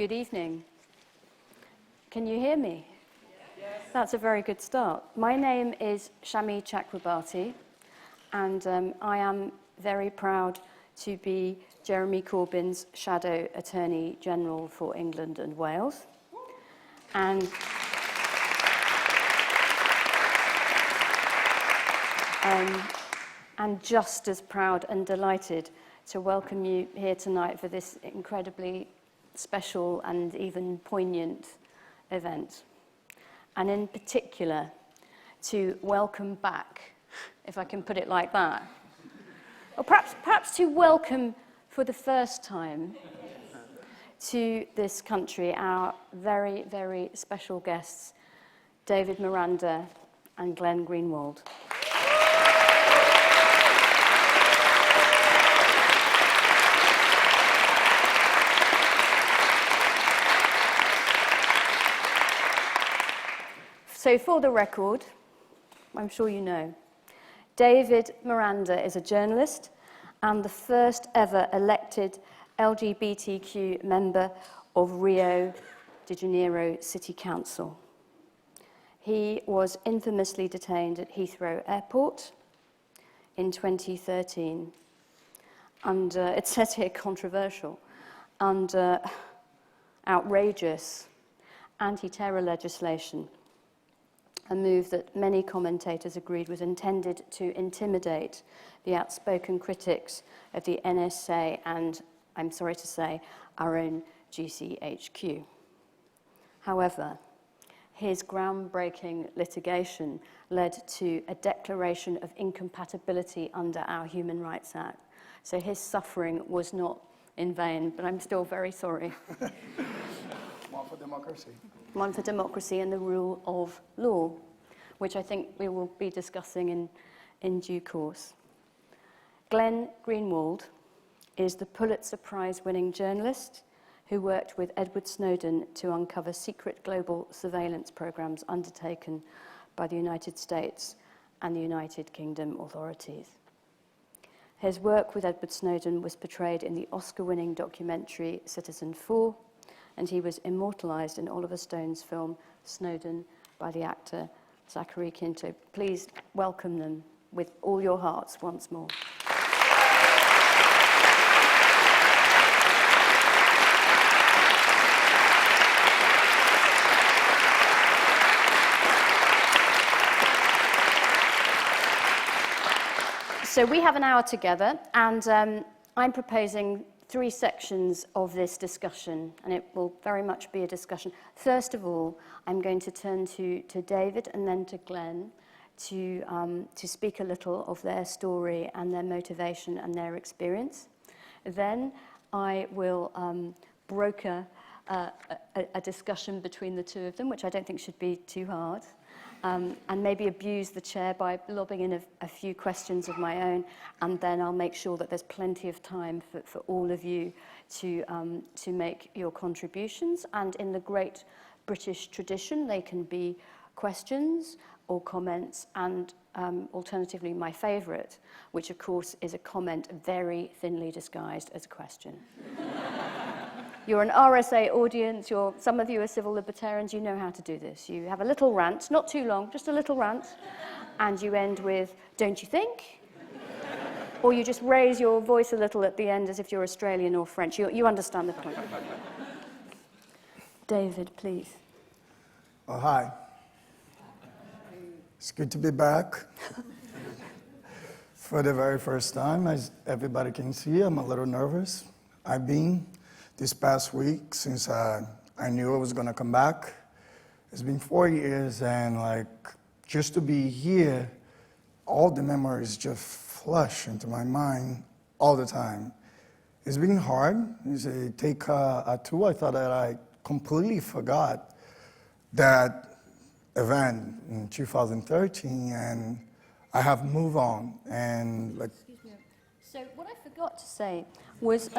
Good evening. Can you hear me? Yes. That's a very good start. My name is Shami Chakrabarti, and I am very proud to be Jeremy Corbyn's Shadow Attorney General for England and Wales. And just as proud and delighted to welcome you here tonight for this incredibly special and even poignant event. And in particular, to welcome back, if I can put it like that, or perhaps to welcome for the first time to this country our very, very special guests, David Miranda and Glenn Greenwald. So for the record, I'm sure you know, David Miranda is a journalist and the first ever elected LGBTQ member of Rio de Janeiro City Council. He was infamously detained at Heathrow Airport in 2013 under, it says here controversial, under outrageous anti-terror legislation, a move that many commentators agreed was intended to intimidate the outspoken critics of the NSA and, I'm sorry to say, our own GCHQ. However, his groundbreaking litigation led to a declaration of incompatibility under our Human Rights Act. So his suffering was not in vain, but I'm still very sorry. One for democracy. One for democracy and the rule of law, which I think we will be discussing in due course. Glenn Greenwald is the Pulitzer Prize-winning journalist who worked with Edward Snowden to uncover secret global surveillance programs undertaken by the United States and the United Kingdom authorities. His work with Edward Snowden was portrayed in the Oscar-winning documentary Citizen4, and he was immortalized in Oliver Stone's film Snowden by the actor Zachary Quinto. Please welcome them with all your hearts once more. So we have an hour together, and I'm proposing 3 sections of this discussion, and it will very much be a discussion. First of all, I'm going to turn to David and then to Glenn to speak a little of their story and their motivation and their experience. Then I will broker a discussion between the two of them, which I don't think should be too hard. And maybe abuse the chair by lobbing in a few questions of my own, and then I'll make sure that there's plenty of time for all of you to make your contributions. And in the great British tradition, they can be questions or comments, and alternatively my favourite, which of course is a comment very thinly disguised as a question. You're an RSA audience, some of you are civil libertarians, you know how to do this. You have a little rant, not too long, just a little rant, and you end with, don't you think? Or you just raise your voice a little at the end as if you're Australian or French. You understand the point. David, please. Oh, hi. It's good to be back. For the very first time, as everybody can see, I'm a little nervous. I've been this past week since I knew I was going to come back. It's been 4 years, and just to be here, all the memories just flush into my mind all the time. It's been hard. It's a take two. I thought that I completely forgot that event in 2013, and I have moved on. And Excuse me. So what I forgot to say was,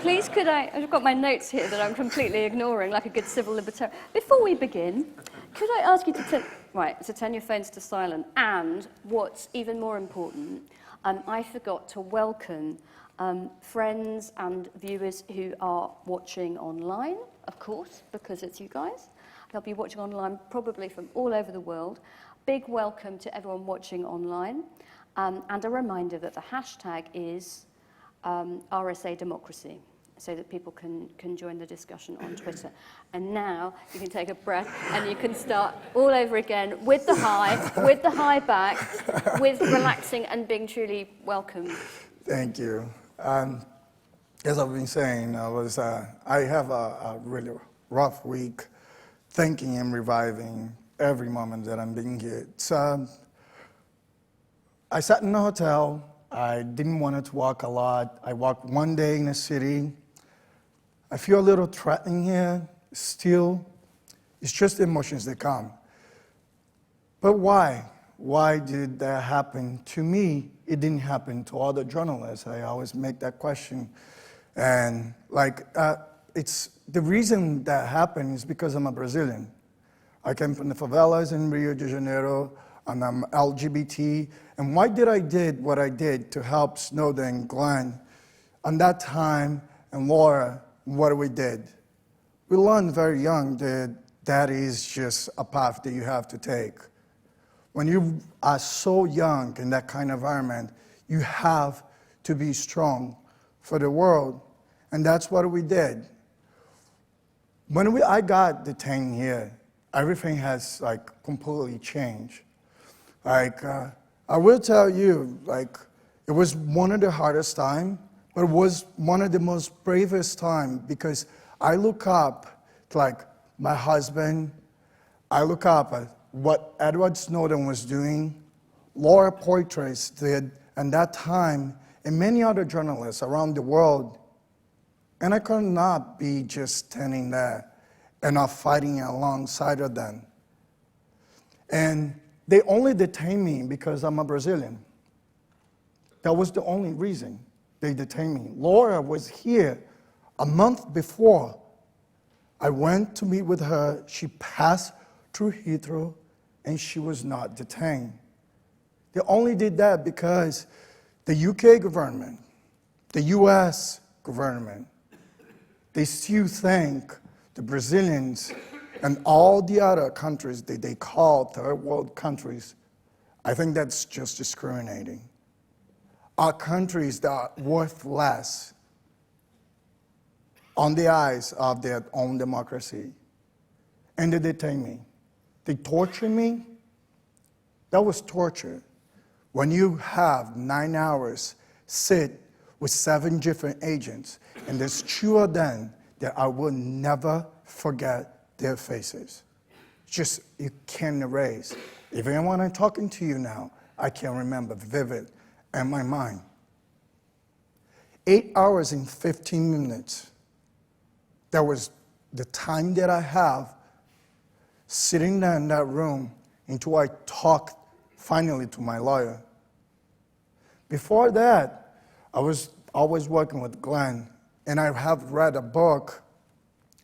please could I've got my notes here that I'm completely ignoring, like a good civil libertarian. Before we begin, could I ask you to turn your phones to silent, and what's even more important, I forgot to welcome friends and viewers who are watching online, of course, because it's you guys. They'll be watching online probably from all over the world. Big welcome to everyone watching online. And a reminder that the hashtag is RSA democracy, so that people can join the discussion on Twitter. And now you can take a breath and you can start all over again with the high back, with relaxing and being truly welcome. Thank you. As I've been saying, I have a really rough week thinking and reviving every moment that I'm being here. I sat in a hotel. I didn't want to walk a lot. I walked one day in a city. I feel a little threatening here still. It's just the emotions that come. But why? Why did that happen to me? It didn't happen to other journalists. I always make that question. And it's the reason that happened is because I'm a Brazilian. I came from the favelas in Rio de Janeiro, and I'm LGBT. And why did I did what I did to help Snowden, Glenn, and that time, and Laura, what we did? We learned very young that that is just a path that you have to take. When you are so young in that kind of environment, you have to be strong for the world. And that's what we did. When I got detained here, everything has completely changed. I will tell you, it was one of the hardest times, but it was one of the most bravest times because I look up to my husband, I look up at what Edward Snowden was doing, Laura Poitras did, and that time, and many other journalists around the world. And I could not be just standing there and not fighting alongside of them. And they only detained me because I'm a Brazilian. That was the only reason they detained me. Laura was here a month before. I went to meet with her. She passed through Heathrow, and she was not detained. They only did that because the UK government, the US government, they still think the Brazilians and all the other countries that they call third world countries, I think that's just discriminating. Are countries that are worth less on the eyes of their own democracy. And they detain me. They torture me. That was torture. When you have 9 hours, sit with 7 different agents, and there's 2 of them that I will never forget their faces. Just, you can't erase. Even when I'm talking to you now, I can remember vivid in my mind. 8 hours and 15 minutes. That was the time that I have sitting there in that room until I talked finally to my lawyer. Before that, I was always working with Glenn, and I have read a book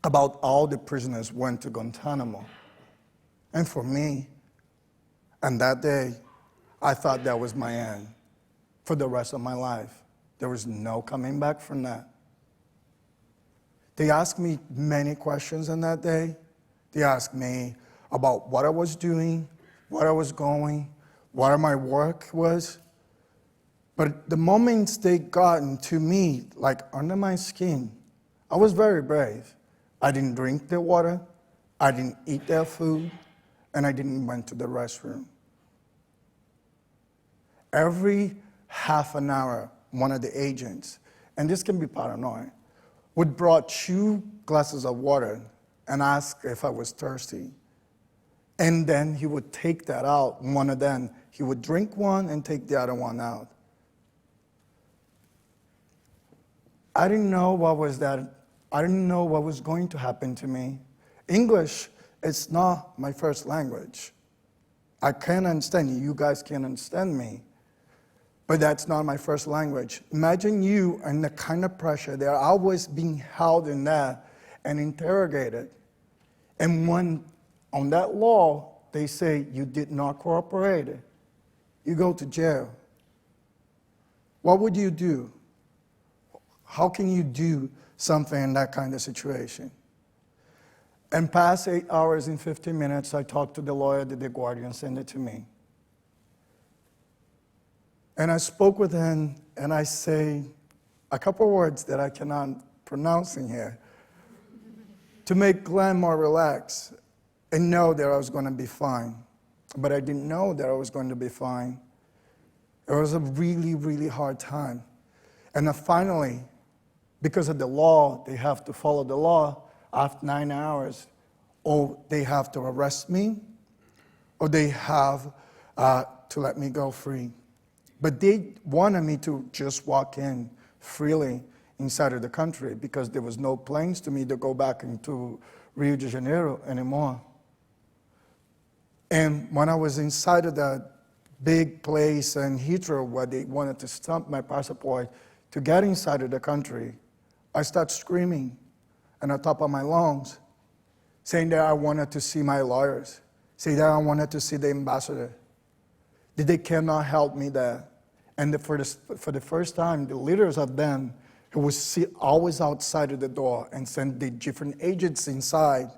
about all the prisoners went to Guantanamo. And for me, and that day, I thought that was my end for the rest of my life. There was no coming back from that. They asked me many questions on that day. They asked me about what I was doing, where I was going, what my work was. But the moments they got into me, under my skin, I was very brave. I didn't drink their water, I didn't eat their food, and I didn't went to the restroom. Every half an hour, one of the agents, and this can be paranoid, would brought 2 glasses of water and ask if I was thirsty. And then he would take that out, one of them. He would drink one and take the other one out. I didn't know what was that. I didn't know what was going to happen to me. English is not my first language. I can understand you. You guys can understand me. But that's not my first language. Imagine you and the kind of pressure. They're always being held in there and interrogated. And when on that law, they say you did not cooperate, you go to jail. What would you do? How can you do something in that kind of situation? And past 8 hours and 15 minutes, I talked to the lawyer that the Guardian sent it to me. And I spoke with him, and I say a couple words that I cannot pronounce in here to make Glenn more relaxed and know that I was going to be fine. But I didn't know that I was going to be fine. It was a really, really hard time. And then finally, because of the law, they have to follow the law after 9 hours, or they have to arrest me, or they have to let me go free. But they wanted me to just walk in freely inside of the country because there was no planes to me to go back into Rio de Janeiro anymore. And when I was inside of that big place in Heathrow where they wanted to stamp my passport to get inside of the country, I started screaming on the top of my lungs, saying that I wanted to see my lawyers, saying that I wanted to see the ambassador, that they cannot help me there. And for the first time, the leaders of them, who was always outside of the door and sent the different agents inside,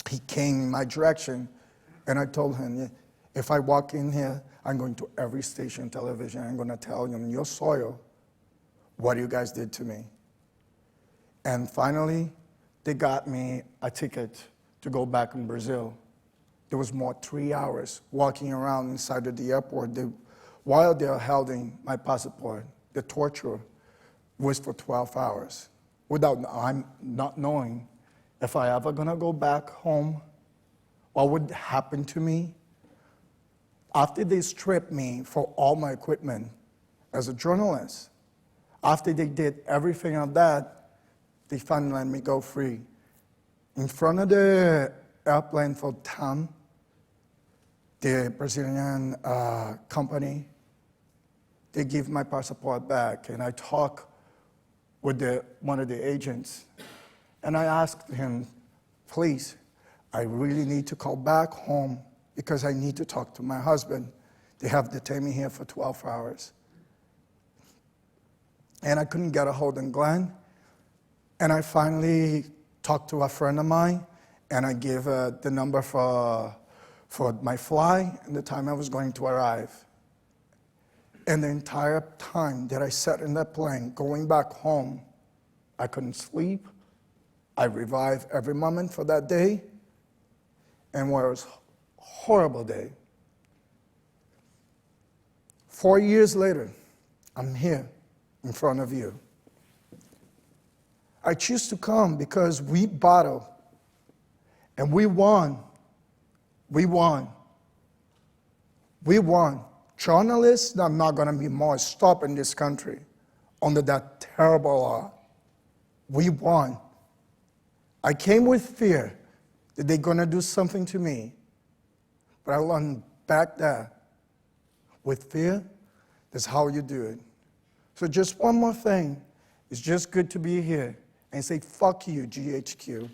he came in my direction, and I told him, if I walk in here, I'm going to every station television, I'm going to tell them, your soil, what you guys did to me. And finally, they got me a ticket to go back in Brazil. There was more 3 hours walking around inside of the airport. While they were holding my passport, the torture was for 12 hours, without I'm not knowing if I ever gonna go back home, what would happen to me. After they stripped me for all my equipment as a journalist, after they did everything of that, they finally let me go free. In front of the airplane for TAM, the Brazilian company, they give my passport back, and I talk with one of the agents, and I asked him, please, I really need to call back home because I need to talk to my husband. They have detained me here for 12 hours. And I couldn't get a hold of Glenn, and I finally talked to a friend of mine, and I gave the number for my flight and the time I was going to arrive. And the entire time that I sat in that plane going back home, I couldn't sleep. I revived every moment for that day, and it was a horrible day. 4 years later, I'm here in front of you. I choose to come because we battled, and we won. We won. We won. Journalists are not going to be more stopped in this country under that terrible law. We won. I came with fear that they're going to do something to me, but I learned back there, with fear, that's how you do it. So just one more thing. It's just good to be here and say, fuck you, GHQ.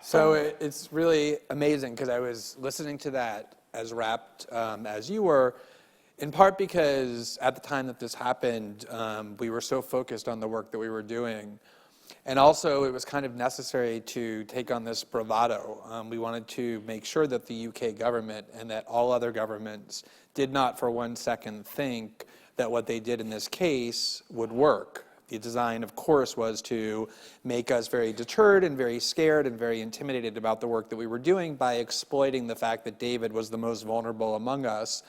So it's really amazing because I was listening to that as rapt as you were, in part because at the time that this happened, we were so focused on the work that we were doing. And also it was kind of necessary to take on this bravado. We wanted to make sure that the UK government and that all other governments did not for 1 second think that what they did in this case would work. The design, of course, was to make us very deterred and very scared and very intimidated about the work that we were doing by exploiting the fact that David was the most vulnerable among us.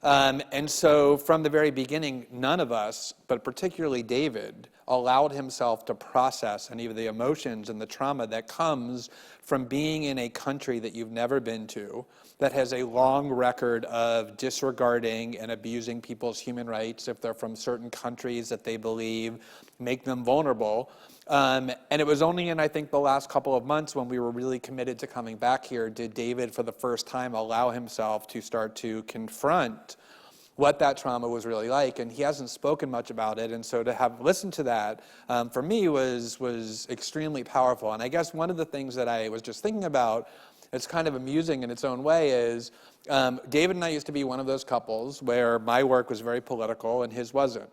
And so from the very beginning, none of us, but particularly David, allowed himself to process any of the emotions and the trauma that comes from being in a country that you've never been to, that has a long record of disregarding and abusing people's human rights if they're from certain countries that they believe make them vulnerable. And it was only in, I think, the last couple of months when we were really committed to coming back here did David, for the first time, allow himself to start to confront what that trauma was really like. And he hasn't spoken much about it. And so to have listened to that, for me, was extremely powerful. And I guess one of the things that I was just thinking about, it's kind of amusing in its own way, is David and I used to be one of those couples where my work was very political and his wasn't.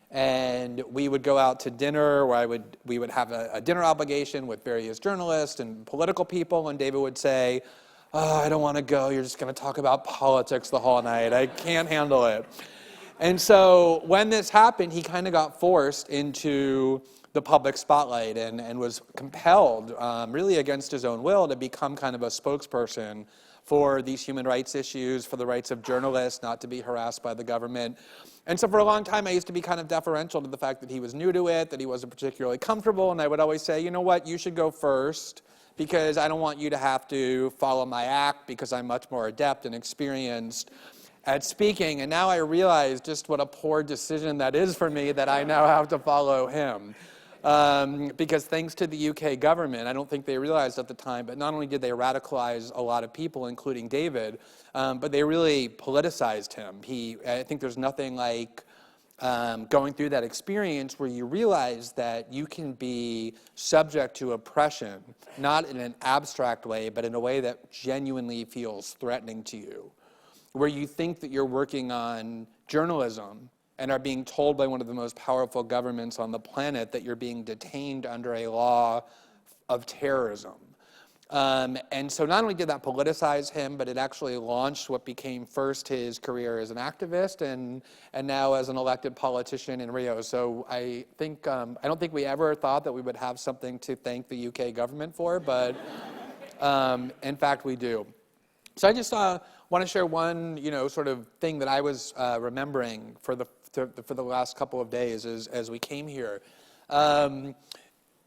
And we would go out to dinner where we would have a dinner obligation with various journalists and political people, and David would say, "Oh, I don't want to go. You're just going to talk about politics the whole night. I can't handle it." And so when this happened, he kind of got forced into the public spotlight and was compelled, really against his own will, to become kind of a spokesperson for these human rights issues, for the rights of journalists not to be harassed by the government. And so for a long time, I used to be kind of deferential to the fact that he was new to it, that he wasn't particularly comfortable, and I would always say, you know what, you should go first, because I don't want you to have to follow my act, because I'm much more adept and experienced at speaking. And now I realize just what a poor decision that is for me, that I now have to follow him. Because thanks to the UK government, I don't think they realized at the time, but not only did they radicalize a lot of people, including David, but they really politicized him. I think there's nothing like going through that experience where you realize that you can be subject to oppression, not in an abstract way, but in a way that genuinely feels threatening to you, where you think that you're working on journalism and are being told by one of the most powerful governments on the planet that you're being detained under a law of terrorism. And so not only did that politicize him, but it actually launched what became first his career as an activist and now as an elected politician in Rio. So I don't think we ever thought that we would have something to thank the UK government for, but in fact we do. So I just want to share one, sort of thing that I was remembering for the last couple of days as we came here.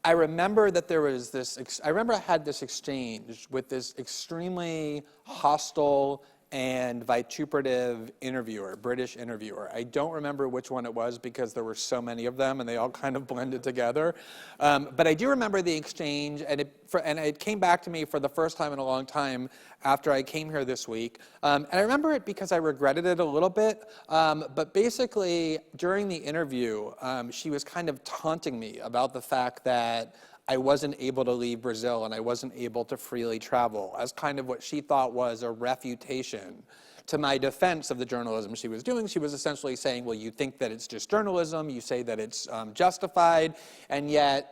I remember that there was I remember I had this exchange with this extremely hostile and vituperative interviewer, British interviewer. I don't remember which one it was because there were so many of them and they all kind of blended together. But I do remember the exchange, and it came back to me for the first time in a long time after I came here this week. And I remember it because I regretted it a little bit. But basically, during the interview, she was kind of taunting me about the fact that I wasn't able to leave Brazil and I wasn't able to freely travel, as kind of what she thought was a refutation to my defense of the journalism she was doing. She was essentially saying, well, you think that it's just journalism, you say that it's justified, and yet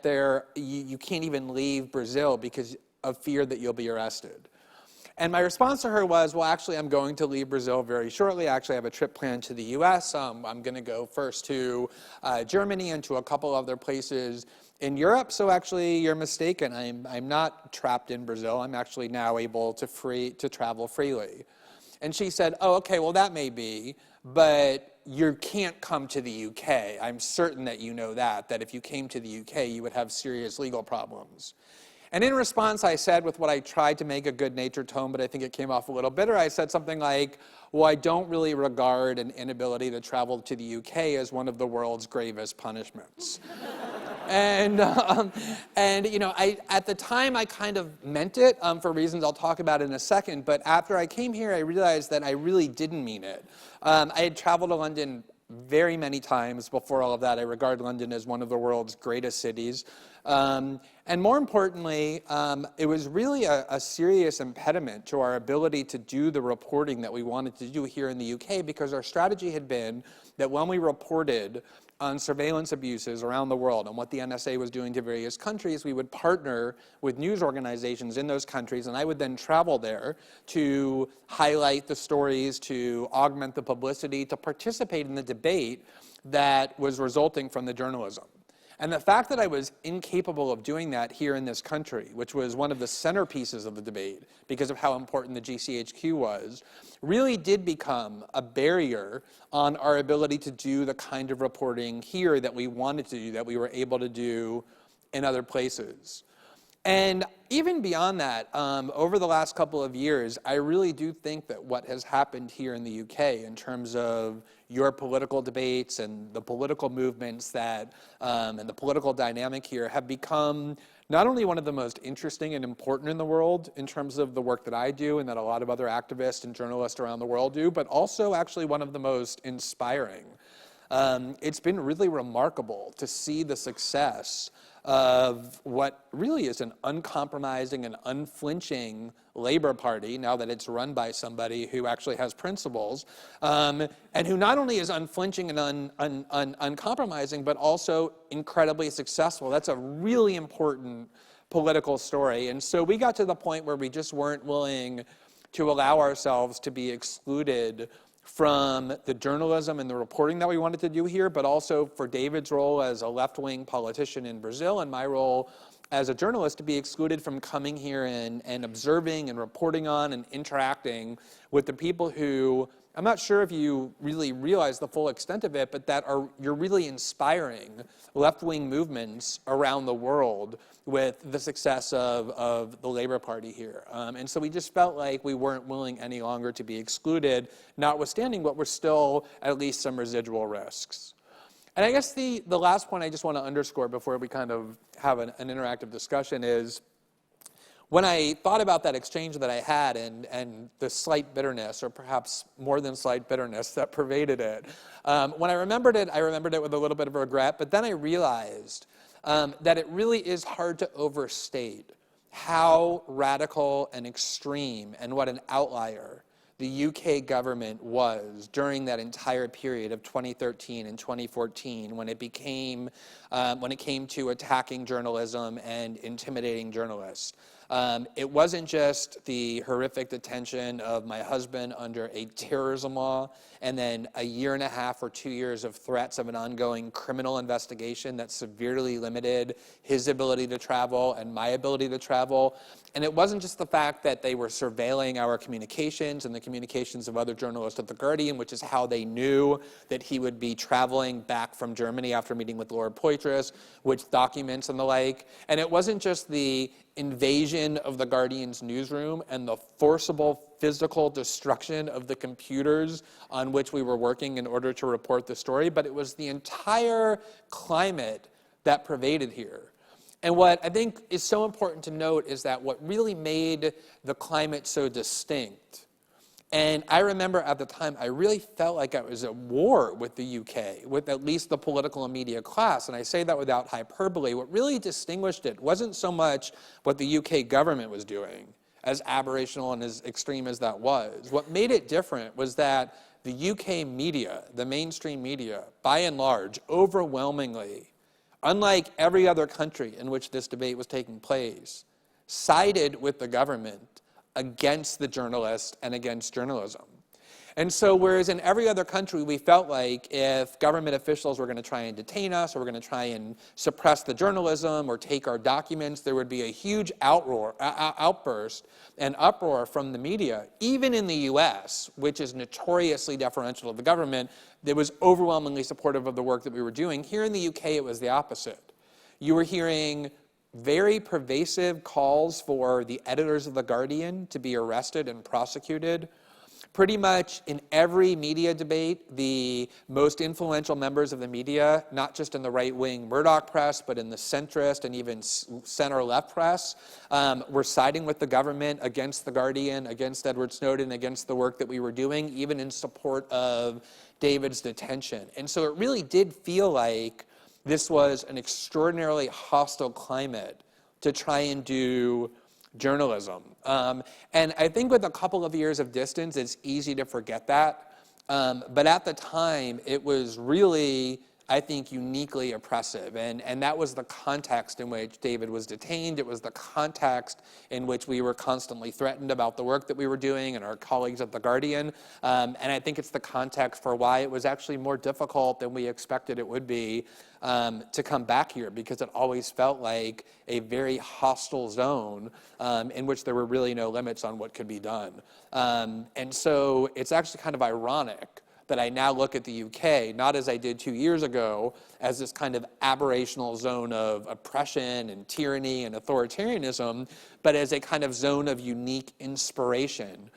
you can't even leave Brazil because of fear that you'll be arrested. And my response to her was, well, actually, I'm going to leave Brazil very shortly. I actually have a trip planned to the US. I'm going to go first to Germany and to a couple other places in Europe. So actually, you're mistaken. I'm not trapped in Brazil. I'm actually now able to travel freely. And she said, oh, okay, well, that may be, but you can't come to the UK. I'm certain that you know that if you came to the UK, you would have serious legal problems. And in response, I said, with what I tried to make a good-natured tone, but I think it came off a little bitter, I said something like, well, I don't really regard an inability to travel to the UK as one of the world's gravest punishments. And at the time, I kind of meant it for reasons I'll talk about in a second. But after I came here, I realized that I really didn't mean it. I had traveled to London very many times before all of that. I regard London as one of the world's greatest cities. And more importantly, it was really a serious impediment to our ability to do the reporting that we wanted to do here in the UK, because our strategy had been that when we reported on surveillance abuses around the world and what the NSA was doing to various countries, we would partner with news organizations in those countries, and I would then travel there to highlight the stories, to augment the publicity, to participate in the debate that was resulting from the journalism. And the fact that I was incapable of doing that here in this country, which was one of the centerpieces of the debate because of how important the GCHQ was, really did become a barrier on our ability to do the kind of reporting here that we wanted to do, that we were able to do in other places. And even beyond that, over the last couple of years, I really do think that what has happened here in the UK in terms of your political debates and the political movements that, and the political dynamic here have become not only one of the most interesting and important in the world in terms of the work that I do and that a lot of other activists and journalists around the world do, but also actually one of the most inspiring. It's been really remarkable to see the success of what really is an uncompromising and unflinching Labour Party, now that it's run by somebody who actually has principles, and who not only is unflinching and uncompromising, but also incredibly successful. That's a really important political story. And so we got to the point where we just weren't willing to allow ourselves to be excluded from the journalism and the reporting that we wanted to do here, but also for David's role as a left-wing politician in Brazil and my role as a journalist to be excluded from coming here and observing and reporting on and interacting with the people who, I'm not sure if you really realize the full extent of it, but you're really inspiring left-wing movements around the world with the success of the Labour Party here. And so we just felt like we weren't willing any longer to be excluded, notwithstanding what were still at least some residual risks. And I guess the last point I just want to underscore before we kind of have an interactive discussion is, when I thought about that exchange that I had and the slight bitterness, or perhaps more than slight bitterness that pervaded it, when I remembered it with a little bit of regret, but then I realized that it really is hard to overstate how radical and extreme and what an outlier the UK government was during that entire period of 2013 and 2014 when it came to attacking journalism and intimidating journalists. It wasn't just the horrific detention of my husband under a terrorism law and then a year and a half or 2 years of threats of an ongoing criminal investigation that severely limited his ability to travel and my ability to travel. And it wasn't just the fact that they were surveilling our communications and the communications of other journalists at The Guardian, which is how they knew that he would be traveling back from Germany after meeting with Lord Poitras, which documents and the like. And it wasn't just the invasion of The Guardian's newsroom and the forcible physical destruction of the computers on which we were working in order to report the story, but it was the entire climate that pervaded here. And what I think is so important to note is that what really made the climate so distinct, and I remember at the time I really felt like I was at war with the UK, with at least the political and media class, and I say that without hyperbole. What really distinguished it wasn't so much what the UK government was doing, as aberrational and as extreme as that was. What made it different was that the UK media, the mainstream media, by and large, overwhelmingly, unlike every other country in which this debate was taking place, sided with the government against the journalist and against journalism. And so whereas in every other country we felt like if government officials were going to try and detain us or were going to try and suppress the journalism or take our documents, there would be a huge outburst and uproar from the media. Even in the US, which is notoriously deferential to the government, that was overwhelmingly supportive of the work that we were doing. Here in the UK, it was the opposite. You were hearing very pervasive calls for the editors of The Guardian to be arrested and prosecuted. Pretty much in every media debate, the most influential members of the media, not just in the right-wing Murdoch press, but in the centrist and even center-left press, were siding with the government against The Guardian, against Edward Snowden, against the work that we were doing, even in support of David's detention. And so it really did feel like this was an extraordinarily hostile climate to try and do journalism. And I think with a couple of years of distance, it's easy to forget that. But at the time, it was really, I think, uniquely oppressive. And that was the context in which David was detained. It was the context in which we were constantly threatened about the work that we were doing and our colleagues at The Guardian. And I think it's the context for why it was actually more difficult than we expected it would be to come back here, because it always felt like a very hostile zone in which there were really no limits on what could be done. And so it's actually kind of ironic that I now look at the UK, not as I did 2 years ago, as this kind of aberrational zone of oppression and tyranny and authoritarianism, but as a kind of zone of unique inspiration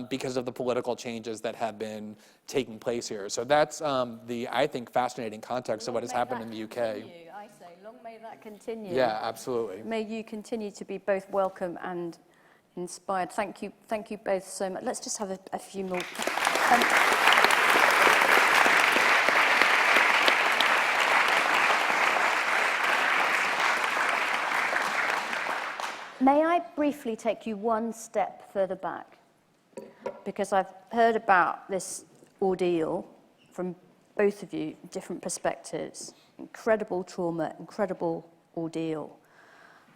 because of the political changes that have been taking place here. So that's the, I think, fascinating context of what has happened in the UK. I say, long may that continue. Yeah, absolutely. May you continue to be both welcome and inspired. Thank you both so much. Let's just have a few more. May I briefly take you one step further back? Because I've heard about this ordeal from both of you, different perspectives. Incredible trauma, incredible ordeal.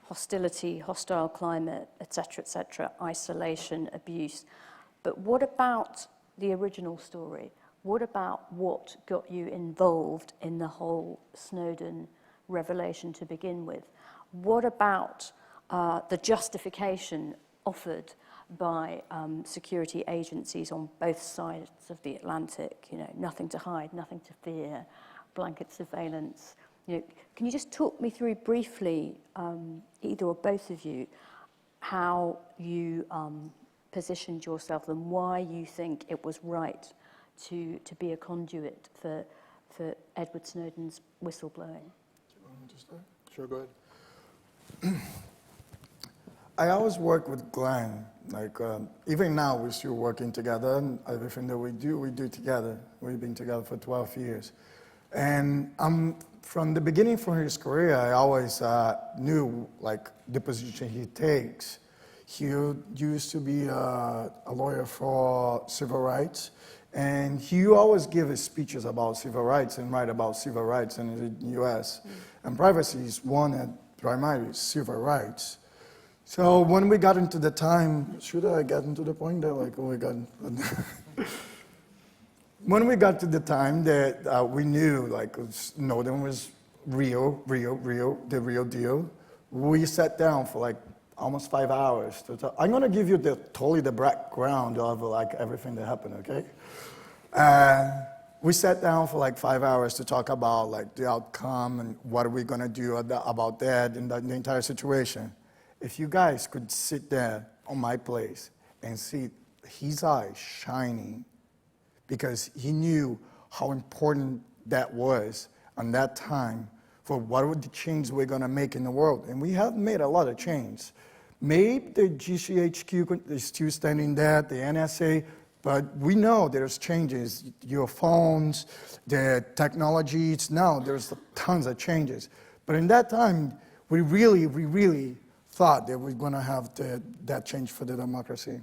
Hostility, hostile climate, etc., isolation, abuse. But what about the original story? What about what got you involved in the whole Snowden revelation to begin with? What about the justification offered by security agencies on both sides of the Atlantic? You know, nothing to hide, nothing to fear, blanket surveillance. You know, can you just talk me through briefly, either or both of you, how you positioned yourself and why you think it was right to be a conduit for Edward Snowden's whistleblowing? Do you want me to start? Sure, go ahead. I always work with Glenn. Like, even now, we're still working together, and everything that we do together. We've been together for 12 years. And from the beginning of his career, I always knew, like, the position he takes. He used to be a lawyer for civil rights, and he always give his speeches about civil rights and write about civil rights in the U.S. And privacy is one of primary civil rights. So when we got into the time, should I get into the point that, like, oh my God. When we got to the time that we knew, like, Snowden was real, the real deal, we sat down for, like, almost 5 hours to talk. I'm gonna give you totally the background of, like, everything that happened, okay? We sat down for, like, 5 hours to talk about, like, the outcome and what are we gonna do about that and the entire situation. If you guys could sit there on my place and see his eyes shining, because he knew how important that was on that time for what were the changes we're going to make in the world. And we have made a lot of change. Maybe the GCHQ is still standing there, the NSA, but we know there's changes. Your phones, the technologies, now there's tons of changes. But in that time, we really thought that we're going to have that change for the democracy.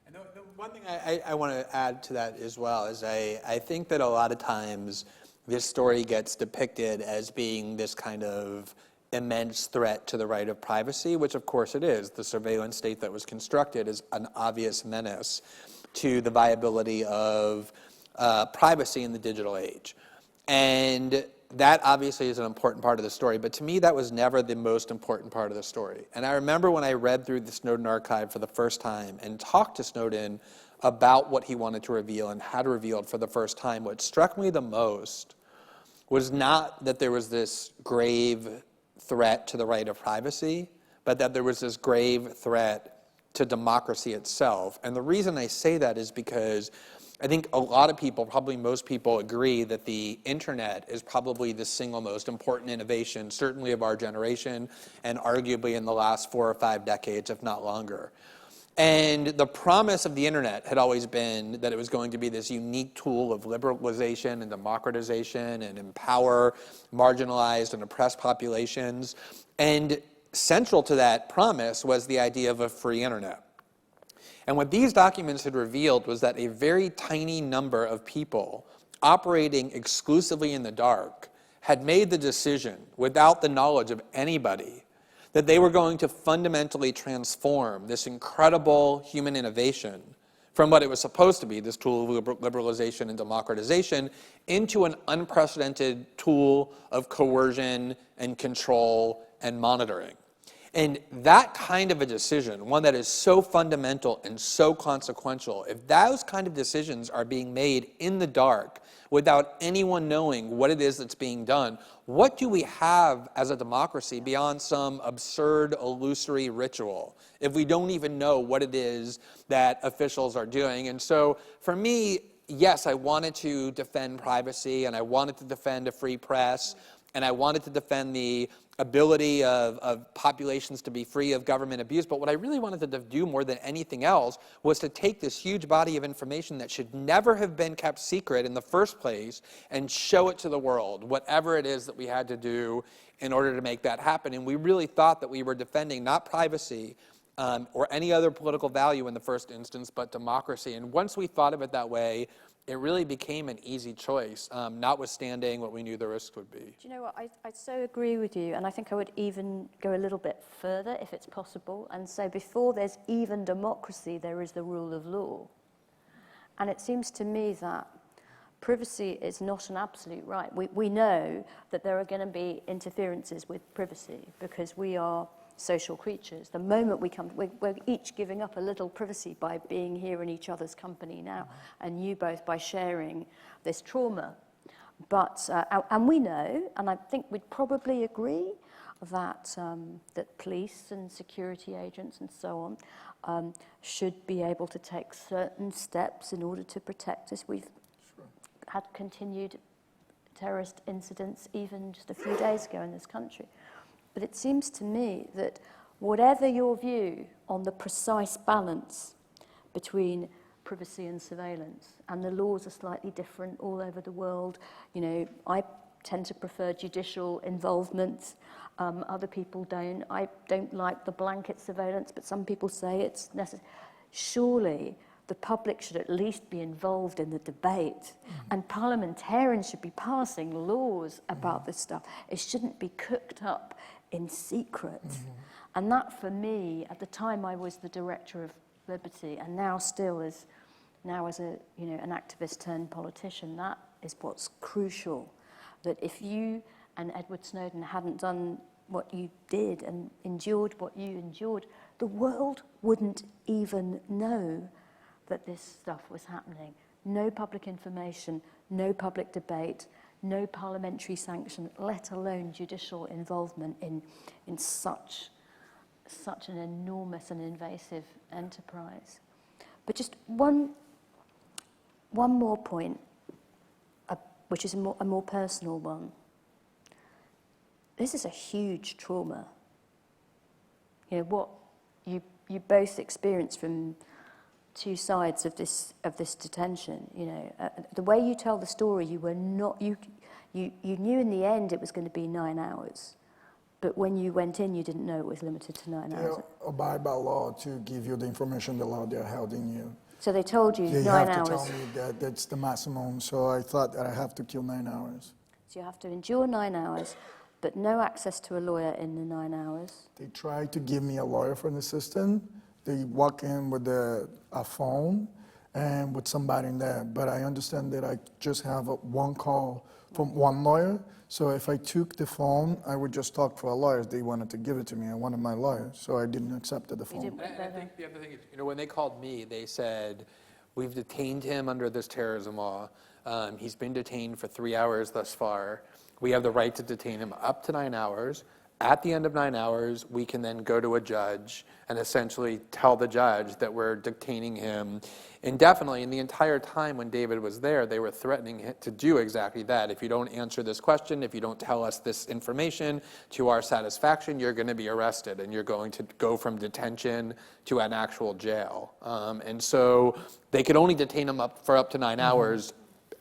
And the one thing I want to add to that as well is I think that a lot of times this story gets depicted as being this kind of immense threat to the right of privacy, which of course it is. The surveillance state that was constructed is an obvious menace to the viability of privacy in the digital age. And that obviously is an important part of the story, but to me that was never the most important part of the story. And I remember when I read through the Snowden archive for the first time and talked to Snowden about what he wanted to reveal and how to reveal it for the first time, what struck me the most was not that there was this grave threat to the right of privacy, but that there was this grave threat to democracy itself. And the reason I say that is because I think a lot of people, probably most people, agree that the internet is probably the single most important innovation, certainly of our generation, and arguably in the last 4 or 5 decades, if not longer. And the promise of the internet had always been that it was going to be this unique tool of liberalization and democratization and empower marginalized and oppressed populations. And central to that promise was the idea of a free internet. And what these documents had revealed was that a very tiny number of people operating exclusively in the dark had made the decision, without the knowledge of anybody, that they were going to fundamentally transform this incredible human innovation from what it was supposed to be, this tool of liberalization and democratization, into an unprecedented tool of coercion and control and monitoring. And that kind of a decision, one that is so fundamental and so consequential, if those kind of decisions are being made in the dark without anyone knowing what it is that's being done, what do we have as a democracy beyond some absurd, illusory ritual if we don't even know what it is that officials are doing? And so for me, yes, I wanted to defend privacy, and I wanted to defend a free press, and I wanted to defend the ability of populations to be free of government abuse. But what I really wanted to do more than anything else was to take this huge body of information that should never have been kept secret in the first place and show it to the world, whatever it is that we had to do in order to make that happen. And we really thought that we were defending not privacy or any other political value in the first instance, but democracy. And once we thought of it that way, it really became an easy choice, notwithstanding what we knew the risks would be. Do you know what? I so agree with you, and I think I would even go a little bit further if it's possible. And so before there's even democracy, there is the rule of law. And it seems to me that privacy is not an absolute right. We know that there are going to be interferences with privacy because we are social creatures. The moment we're each giving up a little privacy by being here in each other's company now, and you both by sharing this trauma. But, and we know, and I think we'd probably agree, that, that police and security agents and so on should be able to take certain steps in order to protect us. We've had continued terrorist incidents even just a few days ago in this country. But it seems to me that whatever your view on the precise balance between privacy and surveillance, and the laws are slightly different all over the world. You know, I tend to prefer judicial involvement. Other people don't. I don't like the blanket surveillance, but some people say it's necessary. Surely the public should at least be involved in the debate, and parliamentarians should be passing laws about this stuff. It shouldn't be cooked up in secret. And that, for me, at the time I was the director of Liberty, and now still as a an activist turned politician, that is what's crucial. That if you and Edward Snowden hadn't done what you did and endured what you endured, the world wouldn't even know that this stuff was happening. No public information, no public debate, no parliamentary sanction, let alone judicial involvement in such an enormous and invasive enterprise. But just one more point, which is a more personal one. This is a huge trauma. You know, what you both experienced from two sides of this detention. You know, the way you tell the story, you knew in the end it was going to be 9 hours, but when you went in, you didn't know it was limited to 9 hours. They abide by law to give you the information the law they're holding you. So they told you 9 hours. They have to tell me that that's the maximum. So I thought that I have to kill 9 hours. So you have to endure 9 hours, but no access to a lawyer in the 9 hours. They tried to give me a lawyer from the system. They walk in with a phone and with somebody in there. But I understand that I just have one call from one lawyer. So if I took the phone, I would just talk for a lawyer. They wanted to give it to me. I wanted my lawyer, so I didn't accept the phone. I think the other thing is, when they called me, they said, we've detained him under this terrorism law. He's been detained for 3 hours thus far. We have the right to detain him up to 9 hours. At the end of 9 hours, we can then go to a judge and essentially tell the judge that we're detaining him indefinitely. And the entire time when David was there, they were threatening him to do exactly that. If you don't answer this question, if you don't tell us this information to our satisfaction, you're going to be arrested and you're going to go from detention to an actual jail. And so they could only detain him for up to 9 hours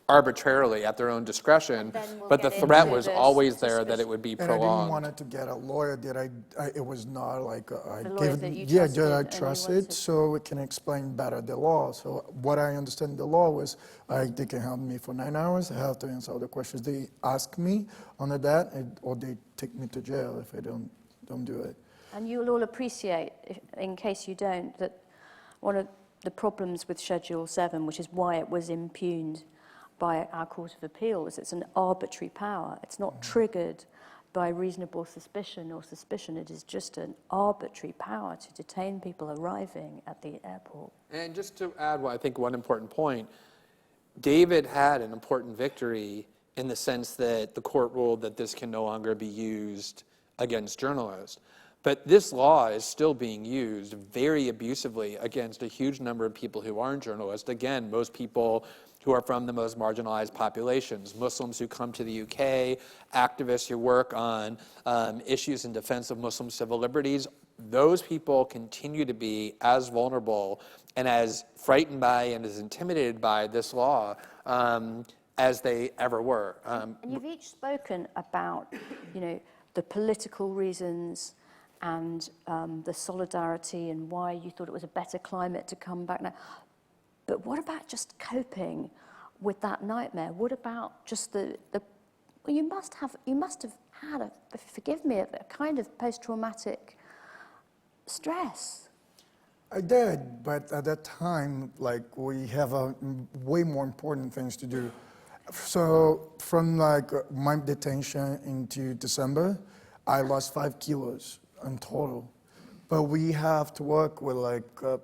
arbitrarily at their own discretion, but the threat was always there that it would be prolonged. And I didn't want it to get a lawyer that it was not like I gave it. that I trusted, so it can explain better the law. So what I understand the law was, they can help me for 9 hours. I have to answer all the questions they ask me under that, or they take me to jail if I don't do it. And you'll all appreciate, in case you don't, that one of the problems with Schedule 7, which is why it was impugned by our Court of Appeal, is it's an arbitrary power. It's not triggered by reasonable suspicion or suspicion. It is just an arbitrary power to detain people arriving at the airport. And just to add, I think one important point, David had an important victory in the sense that the court ruled that this can no longer be used against journalists. But this law is still being used very abusively against a huge number of people who aren't journalists. Again, most people who are from the most marginalized populations, Muslims who come to the UK, activists who work on issues in defense of Muslim civil liberties. Those people continue to be as vulnerable and as frightened by and as intimidated by this law as they ever were. And you've each spoken about, the political reasons and the solidarity and why you thought it was a better climate to come back now. But what about just coping with that nightmare? What about just well, you must have had forgive me, a kind of post-traumatic stress. I did, but at that time, we have way more important things to do. So from my detention into December, I lost 5 kilos in total. But we have to work with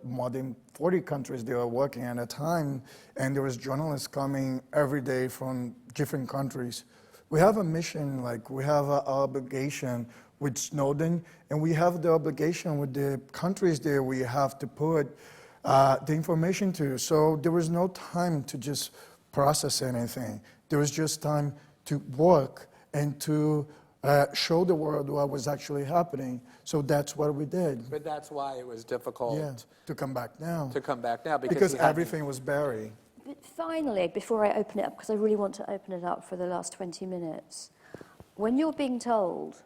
more than 40 countries they are working at a time, and there was journalists coming every day from different countries. We have a mission, we have an obligation with Snowden, and we have the obligation with the countries there we have to put the information to. So there was no time to just process anything. There was just time to work and to show the world what was actually happening. So that's what we did. But that's why it was difficult to come back now. Because everything was buried. But finally, before I open it up, because I really want to open it up for the last 20 minutes, when you're being told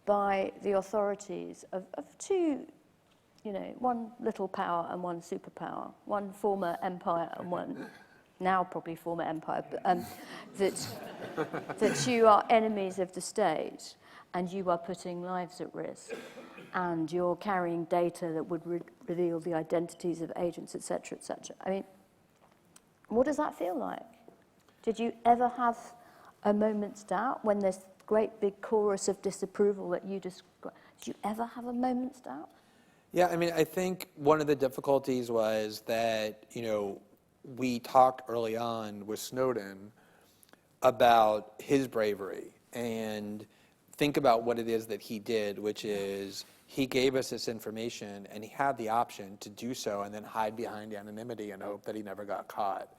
by the authorities of two, one little power and one superpower, one former empire and one now probably former empire, but, that you are enemies of the state and you are putting lives at risk and you're carrying data that would reveal the identities of agents, etc., etc. I mean, what does that feel like? Did you ever have a moment's doubt when there's great big chorus of disapproval that you describe? Did you ever have a moment's doubt? Yeah, I mean, I think one of the difficulties was that, we talked early on with Snowden about his bravery and think about what it is that he did, which is he gave us this information and he had the option to do so and then hide behind anonymity and hope that he never got caught.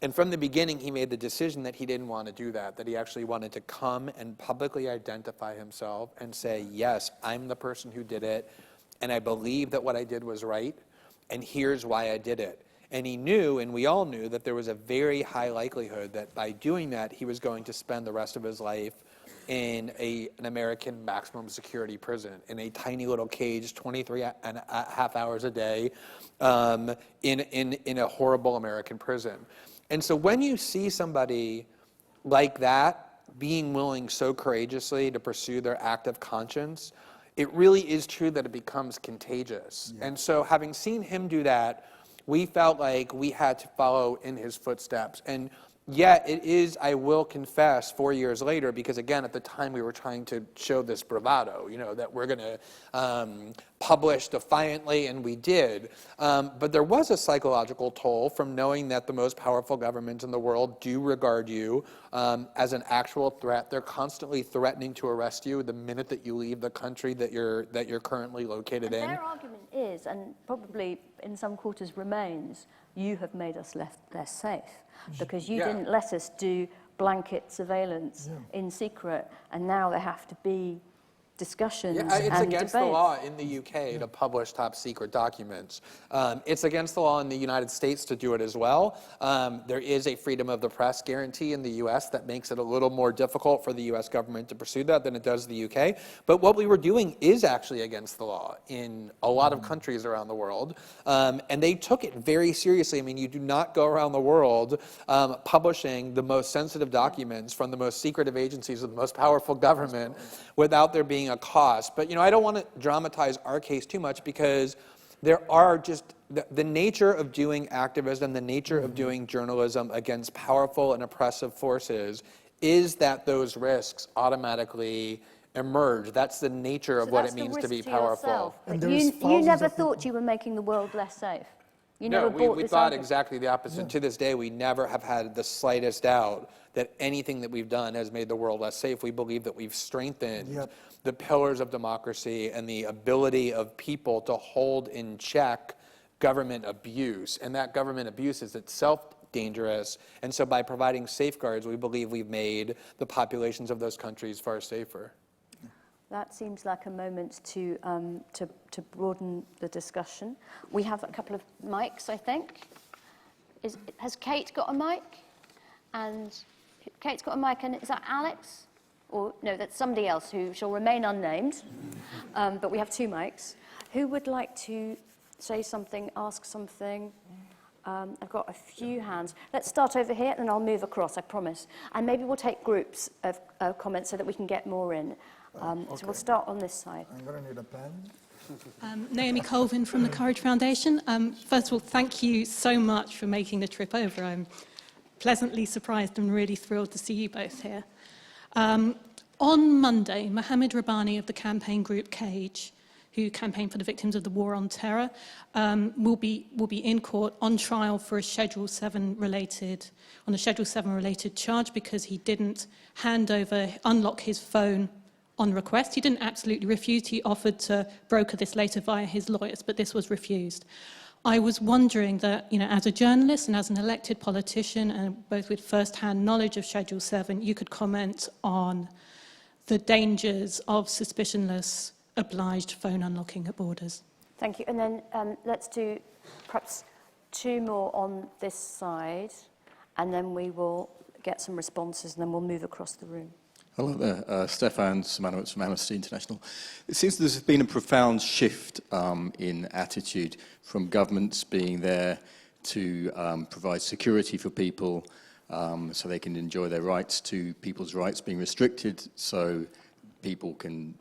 And from the beginning, he made the decision that he didn't want to do that he actually wanted to come and publicly identify himself and say, yes, I'm the person who did it, and I believe that what I did was right, and here's why I did it. And he knew, and we all knew, that there was a very high likelihood that by doing that, he was going to spend the rest of his life in an American maximum security prison, in a tiny little cage, 23 and a half hours a day, in a horrible American prison. And so when you see somebody like that being willing so courageously to pursue their act of conscience, it really is true that it becomes contagious. Yeah. And so having seen him do that, we felt like we had to follow in his footsteps. And yet it is, I will confess, 4 years later, because again, at the time we were trying to show this bravado, that we're going to publish defiantly, and we did. But there was a psychological toll from knowing that the most powerful governments in the world do regard you as an actual threat. They're constantly threatening to arrest you the minute that you leave the country that you're currently located in. Their argument is, and probably in some quarters remains, you have made us less safe because you didn't let us do blanket surveillance in secret, and now there have to be discussions and it's against debates. the law in the UK to publish top secret documents. It's against the law in the United States to do it as well. There is a freedom of the press guarantee in the US that makes it a little more difficult for the US government to pursue that than it does the UK. But what we were doing is actually against the law in a lot of countries around the world. And they took it very seriously. I mean, you do not go around the world publishing the most sensitive documents from the most secretive agencies of the most powerful government without there being a cost. But, I don't want to dramatize our case too much because there are just the nature of doing activism, the nature of doing journalism against powerful and oppressive forces is that those risks automatically emerge. That's the nature of what it means to be powerful. Yourself. And But there's you thousands never of thought people- you were making the world less safe. You No, never bought we this thought argument. exactly the opposite. To this day, we never have had the slightest doubt that anything that we've done has made the world less safe. We believe that we've strengthened Yep. the pillars of democracy and the ability of people to hold in check government abuse. And that government abuse is itself dangerous. And so by providing safeguards, we believe we've made the populations of those countries far safer. That seems like a moment to broaden the discussion. We have a couple of mics, I think. Has Kate got a mic? And Kate's got a mic, and is that Alex? Or no, that's somebody else who shall remain unnamed. But we have two mics. Who would like to say something, ask something? I've got a few hands. Let's start over here, and then I'll move across, I promise. And maybe we'll take groups of comments so that we can get more in. So we'll start on this side. I'm going to need a pen. Naomi Colvin from the Courage Foundation. First of all, thank you so much for making the trip over. I'm pleasantly surprised and really thrilled to see you both here. On Monday, Mohammed Rabbani of the campaign group CAGE, who campaigned for the victims of the war on terror, will be in court on trial for a Schedule 7 related charge because he didn't unlock his phone on request. He didn't absolutely refuse. He offered to broker this later via his lawyers, but this was refused. I was wondering that, as a journalist and as an elected politician, and both with first-hand knowledge of Schedule 7, you could comment on the dangers of suspicionless, obliged phone unlocking at borders. Thank you. And then let's do perhaps two more on this side, and then we will get some responses, and then we'll move across the room. Hello there, Stefan Simanowicz from Amnesty International. It seems there's been a profound shift in attitude from governments being there to provide security for people so they can enjoy their rights, to people's rights being restricted so people can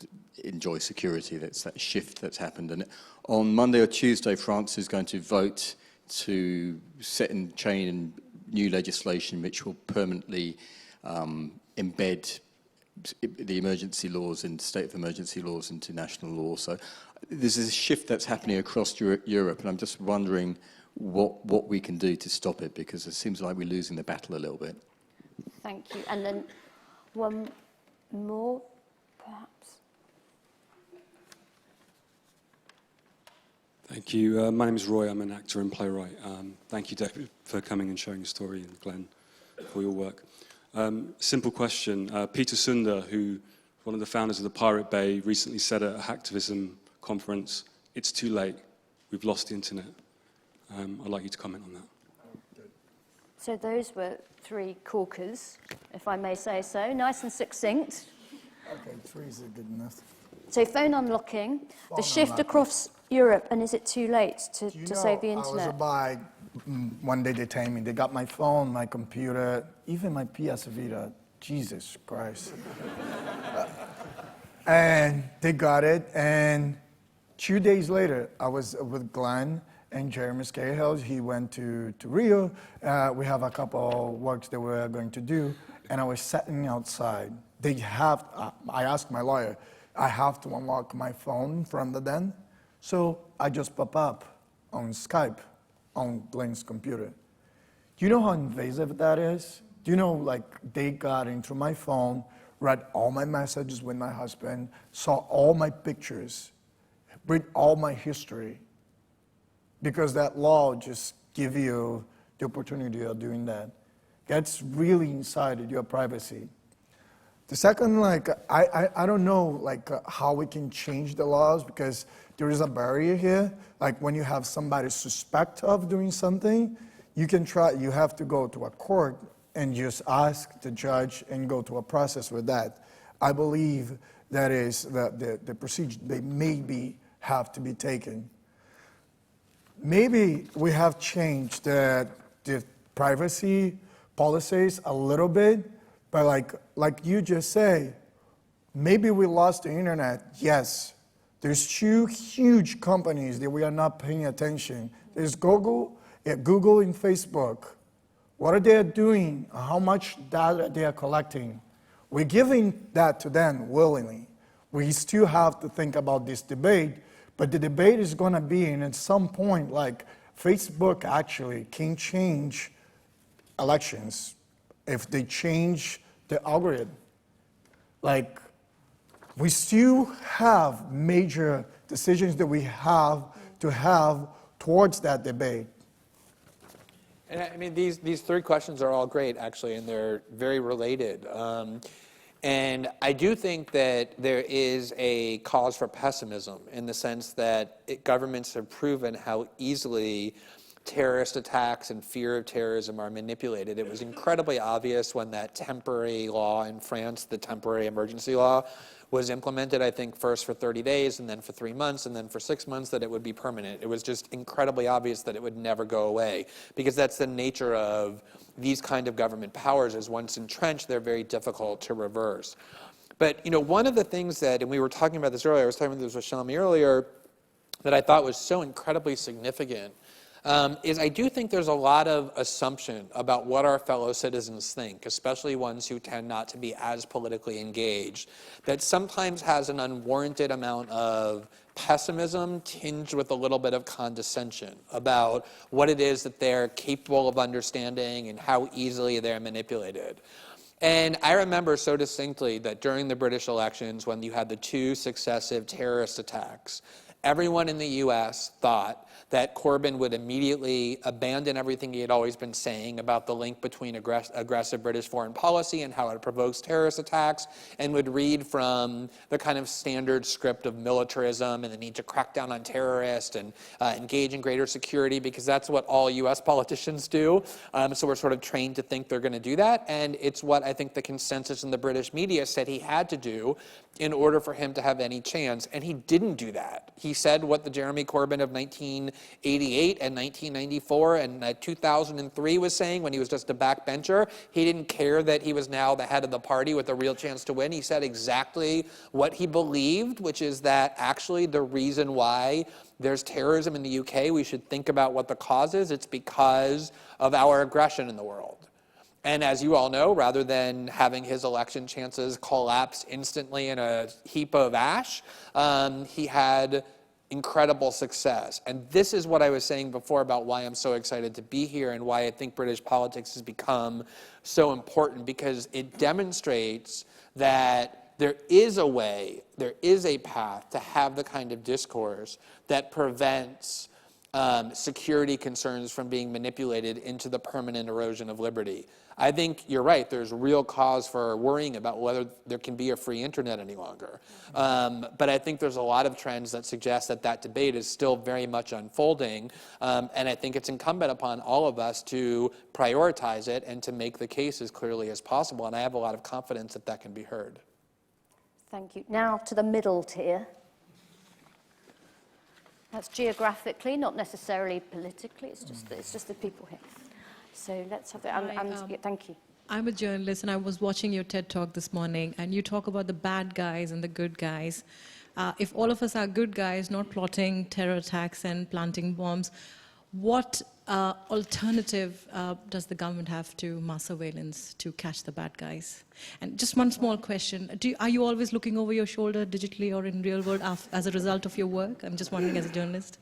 enjoy security. That's that shift that's happened. And on Monday or Tuesday, France is going to vote to set in chain new legislation which will permanently embed the emergency laws and state of emergency laws into national law. So there's a shift that's happening across Europe, and I'm just wondering what we can do to stop it, because it seems like we're losing the battle a little bit. Thank you. And then one more, perhaps. Thank you. My name is Roy. I'm an actor and playwright. Thank you, David, for coming and sharing your story, and Glenn, for your work. Simple question. Peter Sunder, one of the founders of the Pirate Bay, recently said at a hacktivism conference, "It's too late. We've lost the internet." I'd like you to comment on that. So those were three corkers, if I may say so. Nice and succinct. Okay, 3 is good enough. So phone unlocking, the shift across Europe, and is it too late to save the internet? I was about, one day they told me, they got my phone, my computer, even my PS Vita. Jesus Christ. And they got it, and 2 days later, I was with Glenn and Jeremy Scahill. He went to Rio. We have a couple works that we're going to do, and I was sitting outside. I asked my lawyer, I have to unlock my phone from the den. So I just pop up on Skype on Glenn's computer. Do you know how invasive that is? Do you know, they got into my phone, read all my messages with my husband, saw all my pictures, read all my history, because that law just gives you the opportunity of doing that. That's really inside your privacy. The second, I don't know, how we can change the laws, because there is a barrier here. When you have somebody suspect of doing something, you have to go to a court and just ask the judge and go to a process with that. I believe that is the procedure they maybe have to be taken. Maybe we have changed the privacy policies a little bit, but like you just say, maybe we lost the internet. Yes, there's 2 huge companies that we are not paying attention. There's Google and Facebook. what are they doing, how much data they are collecting. We're giving that to them willingly. We still have to think about this debate, but the debate is going to be, and at some point, like Facebook actually can change elections if they change the algorithm. Like, we still have major decisions that we have to have towards that debate. And I mean, these three questions are all great, actually, and they're very related. And I do think that there is a cause for pessimism in the sense that governments have proven how easily terrorist attacks and fear of terrorism are manipulated. It was incredibly obvious when that temporary law in France, the temporary emergency law, was implemented, I think, first for 30 days and then for 3 months and then for 6 months, that it would be permanent. It was just incredibly obvious that it would never go away, because that's the nature of these kind of government powers. Is once entrenched, they're very difficult to reverse. But one of the things that, and we were talking about this earlier, I was talking about this with Shami earlier, that I thought was so incredibly significant, is I do think there's a lot of assumption about what our fellow citizens think, especially ones who tend not to be as politically engaged, that sometimes has an unwarranted amount of pessimism tinged with a little bit of condescension about what it is that they're capable of understanding and how easily they're manipulated. And I remember so distinctly that during the British elections, when you had the 2 successive terrorist attacks, everyone in the U.S. thought that Corbyn would immediately abandon everything he had always been saying about the link between aggressive British foreign policy and how it provokes terrorist attacks, and would read from the kind of standard script of militarism and the need to crack down on terrorists and engage in greater security, because that's what all U.S. politicians do. So we're sort of trained to think they're going to do that, and it's what I think the consensus in the British media said he had to do in order for him to have any chance, and he didn't do that. He said what the Jeremy Corbyn of 1988 and 1994 and 2003 was saying when he was just a backbencher. He didn't care that he was now the head of the party with a real chance to win. He said exactly what he believed, which is that actually the reason why there's terrorism in the UK, we should think about what the cause is. It's because of our aggression in the world. And as you all know, rather than having his election chances collapse instantly in a heap of ash, he had incredible success. And this is what I was saying before about why I'm so excited to be here and why I think British politics has become so important, because it demonstrates that there is a way, there is a path to have the kind of discourse that prevents security concerns from being manipulated into the permanent erosion of liberty. I think you're right. There's real cause for worrying about whether there can be a free internet any longer. But I think there's a lot of trends that suggest that that debate is still very much unfolding. And I think it's incumbent upon all of us to prioritize it and to make the case as clearly as possible. And I have a lot of confidence that that can be heard. Thank you. Now to the middle tier. That's geographically, not necessarily politically. It's just the people here. So let's have it. Thank you. I'm a journalist, and I was watching your TED Talk this morning, and you talk about the bad guys and the good guys. If all of us are good guys, not plotting terror attacks and planting bombs, what alternative does the government have to mass surveillance to catch the bad guys? And just one small question. Are you always looking over your shoulder digitally or in real world as a result of your work? I'm just wondering as a journalist.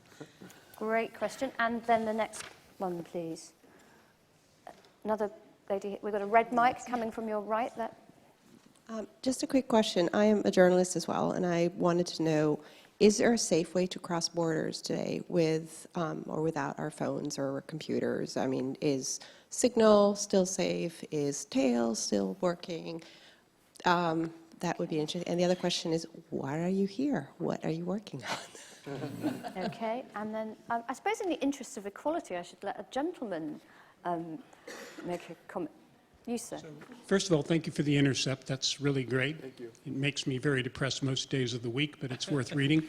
Great question. And then the next one, please. Another lady. We've got a red mic coming from your right. Just a quick question. I am a journalist as well, and I wanted to know, is there a safe way to cross borders today with or without our phones or computers? I mean, is Signal still safe? Is Tails still working? That would be interesting. And the other question is, why are you here? What are you working on? Okay. And then I suppose in the interest of equality, I should let a gentleman make a comment. You, sir. First of all, thank you for the intercept. That's really great. Thank you. It makes me very depressed most days of the week, but it's worth reading.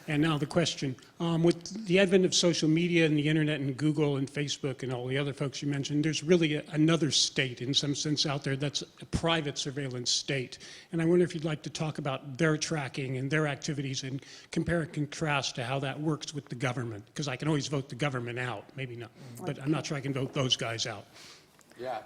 And now the question. With the advent of social media and the internet and Google and Facebook and all the other folks you mentioned, there's really another state in some sense out there that's a private surveillance state. And I wonder if you'd like to talk about their tracking and their activities and compare and contrast to how that works with the government. Because I can always vote the government out, maybe not, but I'm not sure I can vote those guys out. Yeah.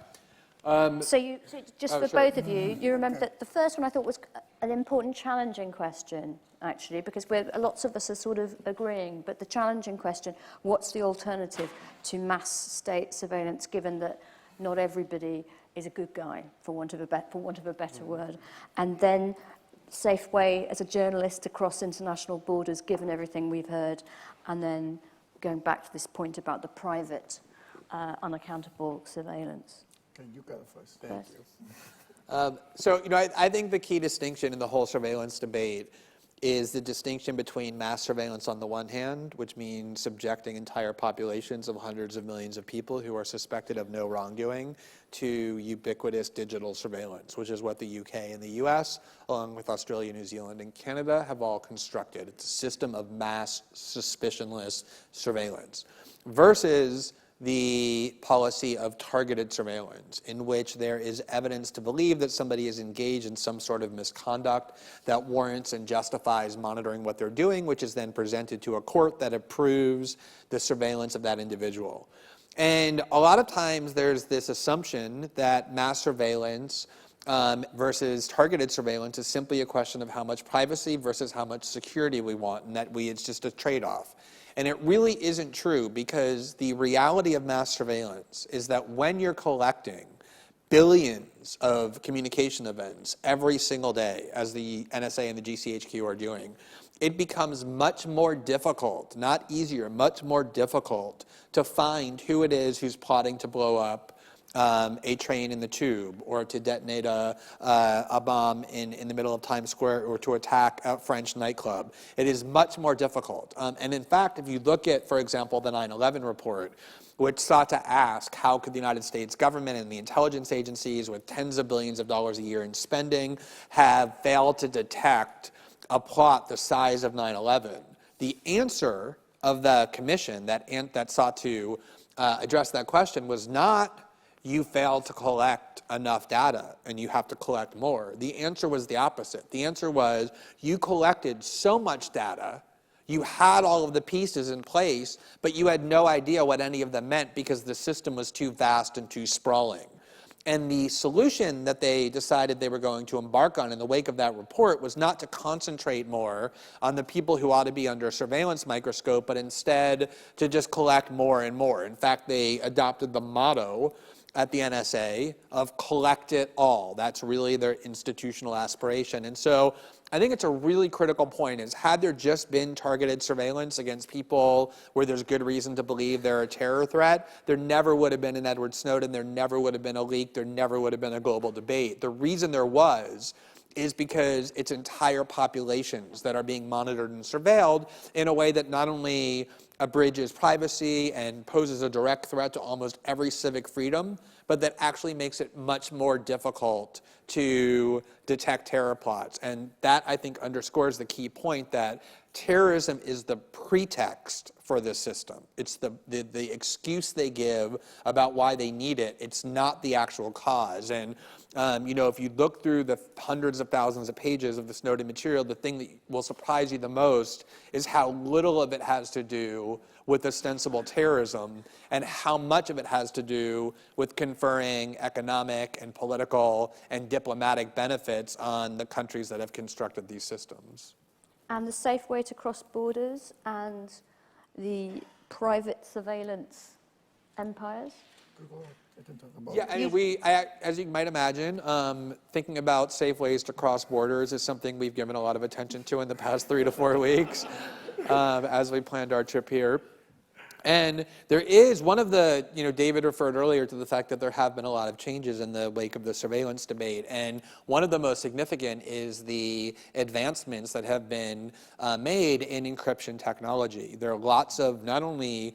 So just for both of you, you remember that the first one I thought was an important, challenging question, actually, because lots of us are sort of agreeing, but the challenging question, what's the alternative to mass state surveillance, given that not everybody is a good guy, for want of a better word, and then safe way as a journalist to cross international borders, given everything we've heard, and then going back to this point about the private, unaccountable surveillance. Okay, you go first. Thank you. So, I think the key distinction in the whole surveillance debate is the distinction between mass surveillance on the one hand, which means subjecting entire populations of hundreds of millions of people who are suspected of no wrongdoing, to ubiquitous digital surveillance, which is what the UK and the US, along with Australia, New Zealand, and Canada, have all constructed. It's a system of mass, suspicionless surveillance, versus the policy of targeted surveillance, in which there is evidence to believe that somebody is engaged in some sort of misconduct that warrants and justifies monitoring what they're doing, which is then presented to a court that approves the surveillance of that individual. And a lot of times there's this assumption that mass surveillance versus targeted surveillance is simply a question of how much privacy versus how much security we want, and that it's just a trade-off. And it really isn't true, because the reality of mass surveillance is that when you're collecting billions of communication events every single day, as the NSA and the GCHQ are doing, it becomes much more difficult, not easier, much more difficult to find who it is who's plotting to blow up a train in the tube, or to detonate a bomb in the middle of Times Square, or to attack a French nightclub. It is much more difficult. And in fact, if you look at, for example, the 9/11 report, which sought to ask how could the United States government and the intelligence agencies, with tens of billions of dollars a year in spending, have failed to detect a plot the size of 9/11, the answer of the commission that sought to address that question was not, you failed to collect enough data and you have to collect more. The answer was the opposite. The answer was, you collected so much data, you had all of the pieces in place, but you had no idea what any of them meant because the system was too vast and too sprawling. And the solution that they decided they were going to embark on in the wake of that report was not to concentrate more on the people who ought to be under a surveillance microscope, but instead to just collect more and more. In fact, they adopted the motto at the NSA of collect it all. That's really their institutional aspiration. And so I think it's a really critical point, is had there just been targeted surveillance against people where there's good reason to believe they're a terror threat, there never would have been an Edward Snowden, there never would have been a leak, there never would have been a global debate. The reason there was is because it's entire populations that are being monitored and surveilled in a way that not only abridges privacy and poses a direct threat to almost every civic freedom, but that actually makes it much more difficult to detect terror plots. And that, I think, underscores the key point that terrorism is the pretext for this system. It's the excuse they give about why they need it. It's not the actual cause. And if you look through the hundreds of thousands of pages of the Snowden material, the thing that will surprise you the most is how little of it has to do with ostensible terrorism and how much of it has to do with conferring economic and political and diplomatic benefits on the countries that have constructed these systems. And the safe way to cross borders and the private surveillance empires? Yeah, I mean, as you might imagine, thinking about safe ways to cross borders is something we've given a lot of attention to in the past 3 to 4 weeks as we planned our trip here. And there is one of the, David referred earlier to the fact that there have been a lot of changes in the wake of the surveillance debate. And one of the most significant is the advancements that have been made in encryption technology. There are lots of not only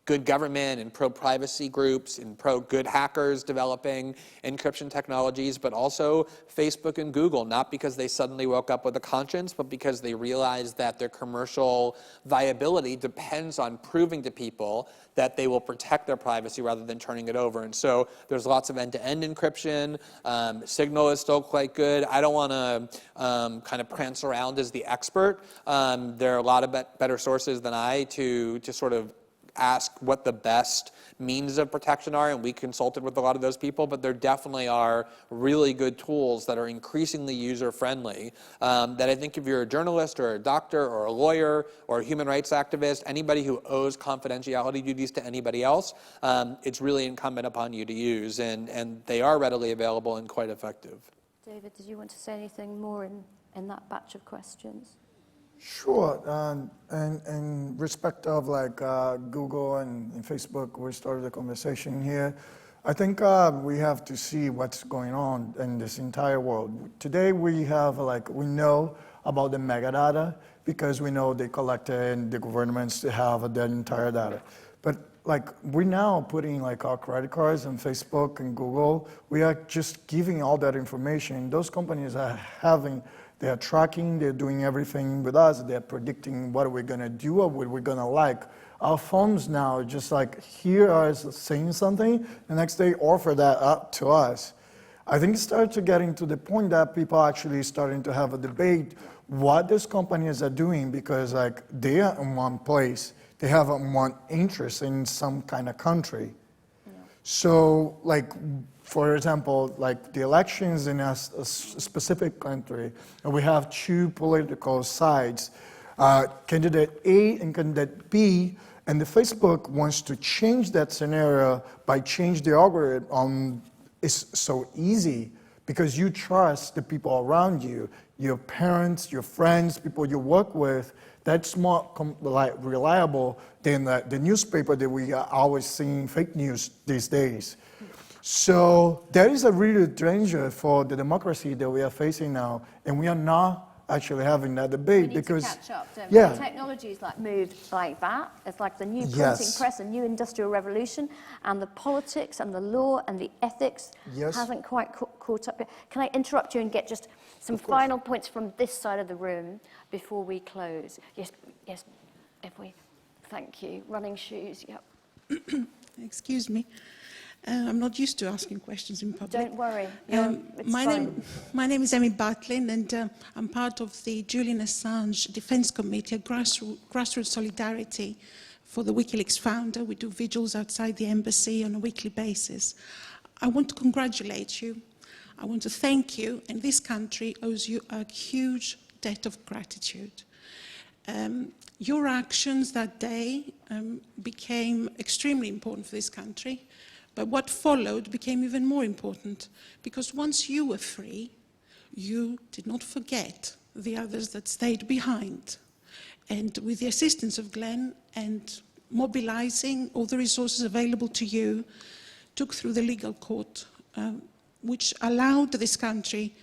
good government and pro-privacy groups and pro-good hackers developing encryption technologies, but also Facebook and Google, not because they suddenly woke up with a conscience, but because they realized that their commercial viability depends on proving to people that they will protect their privacy rather than turning it over. And so there's lots of end-to-end encryption. Signal is still quite good. I don't want to kind of prance around as the expert. There are a lot of better sources than I to sort of ask what the best means of protection are, and we consulted with a lot of those people, but there definitely are really good tools that are increasingly user-friendly that I think if you're a journalist or a doctor or a lawyer or a human rights activist, anybody who owes confidentiality duties to anybody else, it's really incumbent upon you to use, and they are readily available and quite effective. David, did you want to say anything more in that batch of questions? Sure. In respect of like Google and Facebook, we started the conversation here. I think we have to see what's going on in this entire world. Today we have we know about the metadata because we know they collected the governments to have that entire data. But we're now putting our credit cards on Facebook and Google. We are just giving all that information. Those companies are they're tracking, they're doing everything with us, they're predicting what we're gonna do or what we're gonna like. Our phones now just hear us saying something, the next day offer that up to us. I think it started to getting to the point that people are actually starting to have a debate what these companies are doing because they are in one place, they have one interest in some kind of country. Yeah. So for example, the elections in a specific country, and we have two political sides, candidate A and candidate B, and the Facebook wants to change that scenario by change the algorithm. It's so easy because you trust the people around you, your parents, your friends, people you work with. That's more reliable than the newspaper that we are always seeing fake news these days. So there is a real danger for the democracy that we are facing now, and we are not actually having that debate we need because to catch up, don't yeah, we? The technology's moved like that. It's like the new printing Yes. press, a new industrial revolution, and the politics and the law and the ethics Yes. hasn't quite caught up yet. Can I interrupt you and get just some final points from this side of the room before we close? Yes, if we, thank you. Running shoes, yep. Excuse me. I'm not used to asking questions in public. Don't worry. My name is Emmy Butlin, and I'm part of the Julian Assange Defence Committee, a grassroots solidarity for the WikiLeaks founder. We do vigils outside the embassy on a weekly basis. I want to congratulate you. I want to thank you, and this country owes you a huge debt of gratitude. Your actions that day became extremely important for this country. But what followed became even more important, because once you were free, you did not forget the others that stayed behind. And with the assistance of Glenn and mobilizing all the resources available to you, took through the legal court, which allowed this country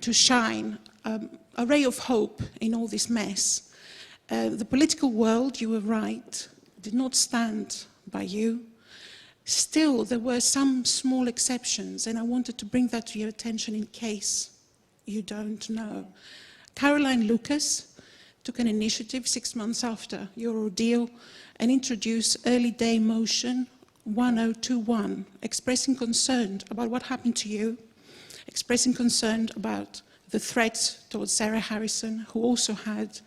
to shine a ray of hope in all this mess. The political world, you were right, did not stand by you. Still, there were some small exceptions, and I wanted to bring that to your attention in case you don't know. Caroline Lucas took an initiative 6 months after your ordeal and introduced early day motion 1021, expressing concern about what happened to you, expressing concern about the threats towards Sarah Harrison, who also had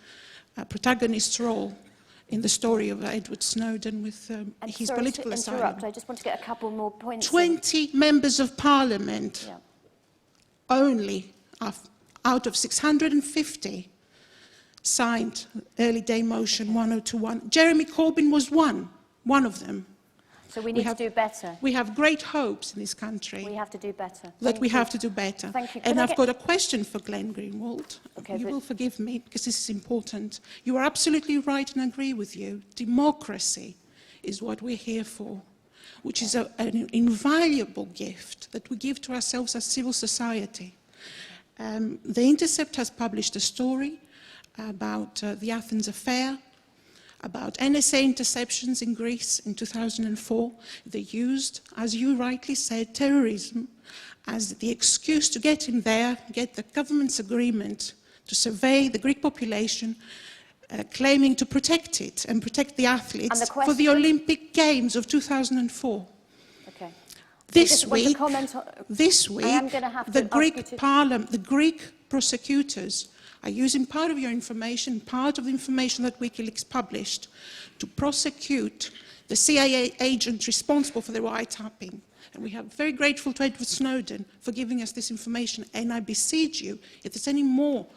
a protagonist role in the story of Edward Snowden with his political asylum. I just want to get a couple more points. 20 members of parliament, only out of 650, signed early day motion 1021. Jeremy Corbyn was one of them. So we need to do better. We have great hopes in this country. We have to do better. Have to do better. Thank you. And I've got a question for Glenn Greenwald. Okay, you will forgive me because this is important. You are absolutely right and I agree with you. Democracy is what we're here for, which is an invaluable gift that we give to ourselves as civil society. The Intercept has published a story about the Athens affair. about NSA interceptions in Greece in 2004. They used, as you rightly said, terrorism as the excuse to get in there, get the government's agreement to survey the Greek population, claiming to protect it and protect the athletes for the Olympic Games of 2004. Okay. This week, the Greek prosecutors are using part of your information, part of the information that WikiLeaks published, to prosecute the CIA agent responsible for the wiretapping. And we are very grateful to Edward Snowden for giving us this information. And I beseech you, if there's any more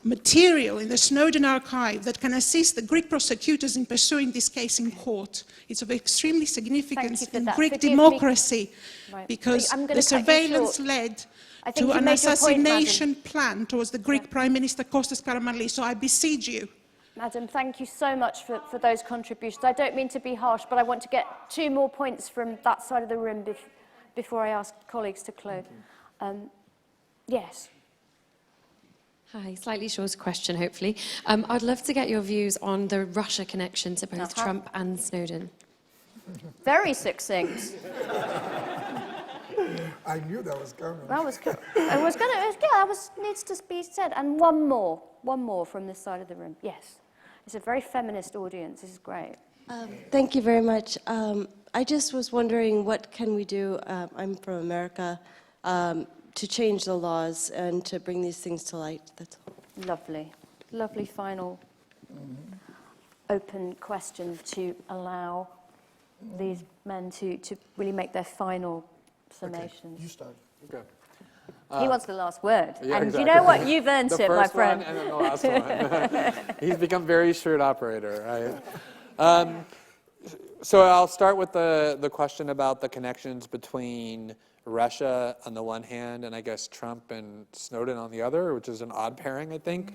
material in the Snowden archive that can assist the Greek prosecutors in pursuing this case in court, it's of extremely significance in Greek democracy, because the surveillance led to an assassination plan towards the Greek Prime Minister Kostas Karamanlis. So I beseech you. Madam, thank you so much for those contributions. I don't mean to be harsh, but I want to get 2 more points from that side of the room before I ask colleagues to close. Yes. Hi, slightly shorter question, hopefully. I'd love to get your views on the Russia connection to both Trump and Snowden. Very succinct. I knew that was coming. That was good. Needs to be said. And one more from this side of the room. Yes. It's a very feminist audience. This is great. Thank you very much. I just was wondering, what can we do, I'm from America, to change the laws and to bring these things to light? That's all. Lovely. Lovely final open question to allow these men to really make their final summations. Okay, you start. Okay. He wants the last word. Yeah, and exactly. you know what? You've earned it, my friend. The first one and then the last one. He's become very shrewd operator, right? So I'll start with the question about the connections between Russia on the one hand, and I guess Trump and Snowden on the other, which is an odd pairing, I think.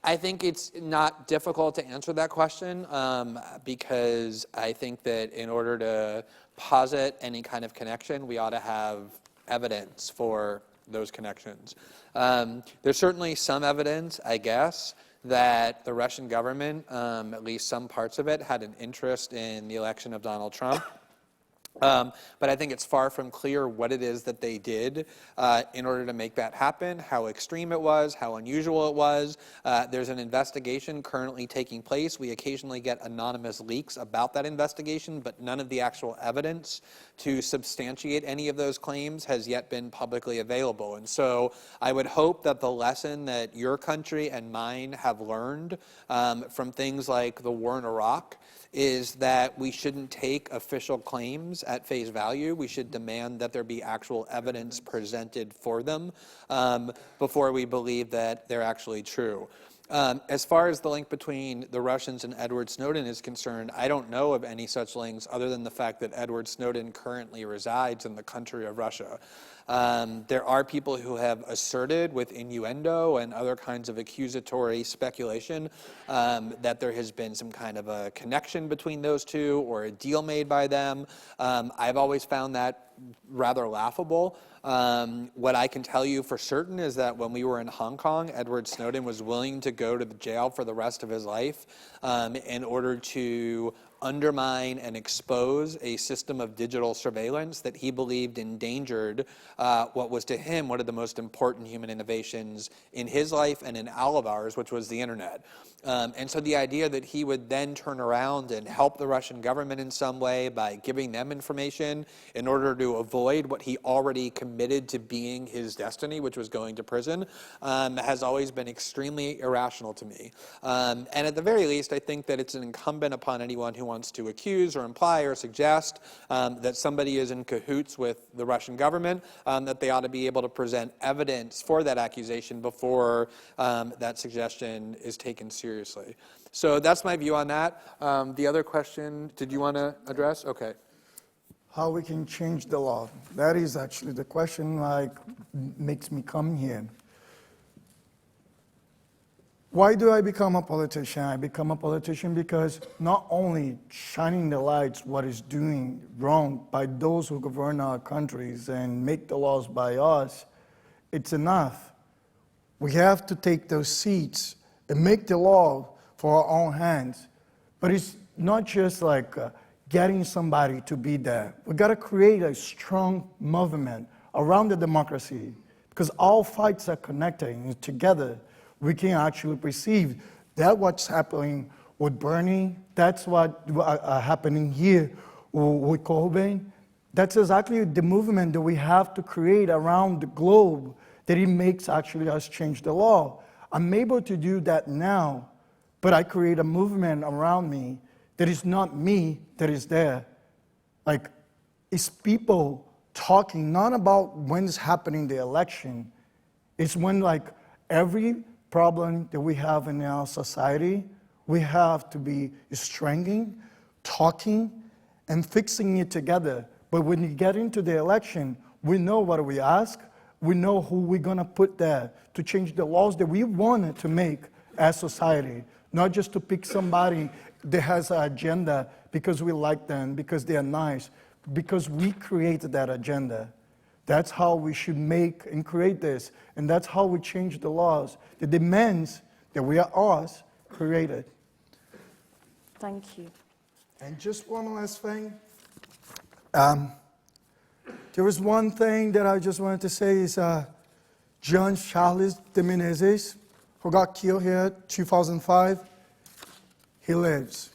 I think it's not difficult to answer that question because I think that in order to posit any kind of connection, we ought to have evidence for those connections. There's certainly some evidence, I guess, that the Russian government, at least some parts of it, had an interest in the election of Donald Trump. But I think it's far from clear what it is that they did in order to make that happen, how extreme it was, how unusual it was. There's an investigation currently taking place. We occasionally get anonymous leaks about that investigation, but none of the actual evidence to substantiate any of those claims has yet been publicly available. And so I would hope that the lesson that your country and mine have learned from things like the war in Iraq is that we shouldn't take official claims at face value. We should demand that there be actual evidence presented for them before we believe that they're actually true. As far as the link between the Russians and Edward Snowden is concerned, I don't know of any such links other than the fact that Edward Snowden currently resides in the country of Russia. There are people who have asserted with innuendo and other kinds of accusatory speculation that there has been some kind of a connection between those two or a deal made by them. I've always found that rather laughable. What I can tell you for certain is that when we were in Hong Kong, Edward Snowden was willing to go to the jail for the rest of his life in order to undermine and expose a system of digital surveillance that he believed endangered what was to him one of the most important human innovations in his life and in all of ours, which was the internet. And so the idea that he would then turn around and help the Russian government in some way by giving them information in order to avoid what he already committed to being his destiny, which was going to prison, has always been extremely irrational to me. And at the very least, I think that it's incumbent upon anyone who wants to accuse or imply or suggest that somebody is in cahoots with the Russian government, that they ought to be able to present evidence for that accusation before that suggestion is taken seriously. So that's my view on that. The other question, did you want to address? Okay. How we can change the law. That is actually the question makes me come here. Why do I become a politician? I become a politician because not only shining the lights what is doing wrong by those who govern our countries and make the laws by us, it's enough. We have to take those seats and make the law for our own hands. But it's not just like getting somebody to be there. We got to create a strong movement around the democracy, because all fights are connecting together. We can actually perceive that what's happening with Bernie, that's what happening here with Corbyn. That's exactly the movement that we have to create around the globe, that it makes actually us change the law. I'm able to do that now, but I create a movement around me that is not me that is there. Like, it's people talking not about when it's happening the election. It's when like every problem that we have in our society, we have to be strengthening, talking, and fixing it together. But when you get into the election, we know what we ask, we know who we're gonna put there to change the laws that we wanted to make as society, not just to pick somebody that has an agenda because we like them, because they're nice, because we created that agenda. That's how we should make and create this, and that's how we change the laws, the demands that we are ours created. Thank you. And just one last thing. There was one thing that I just wanted to say is John Charles de Menezes, who got killed here in 2005, he lives.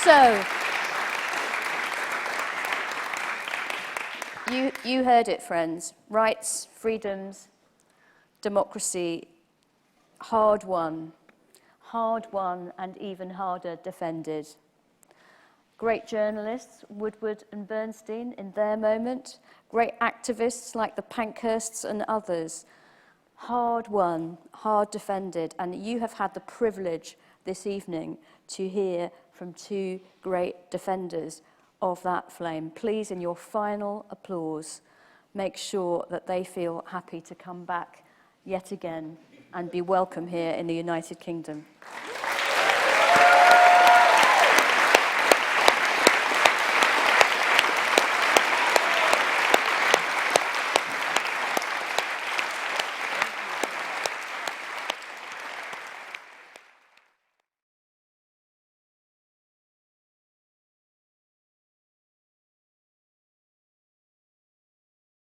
So, you heard it, friends. Rights, freedoms, democracy, hard won, and even harder defended. Great journalists, Woodward and Bernstein, in their moment. Great activists like the Pankhursts and others. Hard won, hard defended, and you have had the privilege this evening to hear from two great defenders of that flame. Please, in your final applause, make sure that they feel happy to come back yet again and be welcome here in the United Kingdom.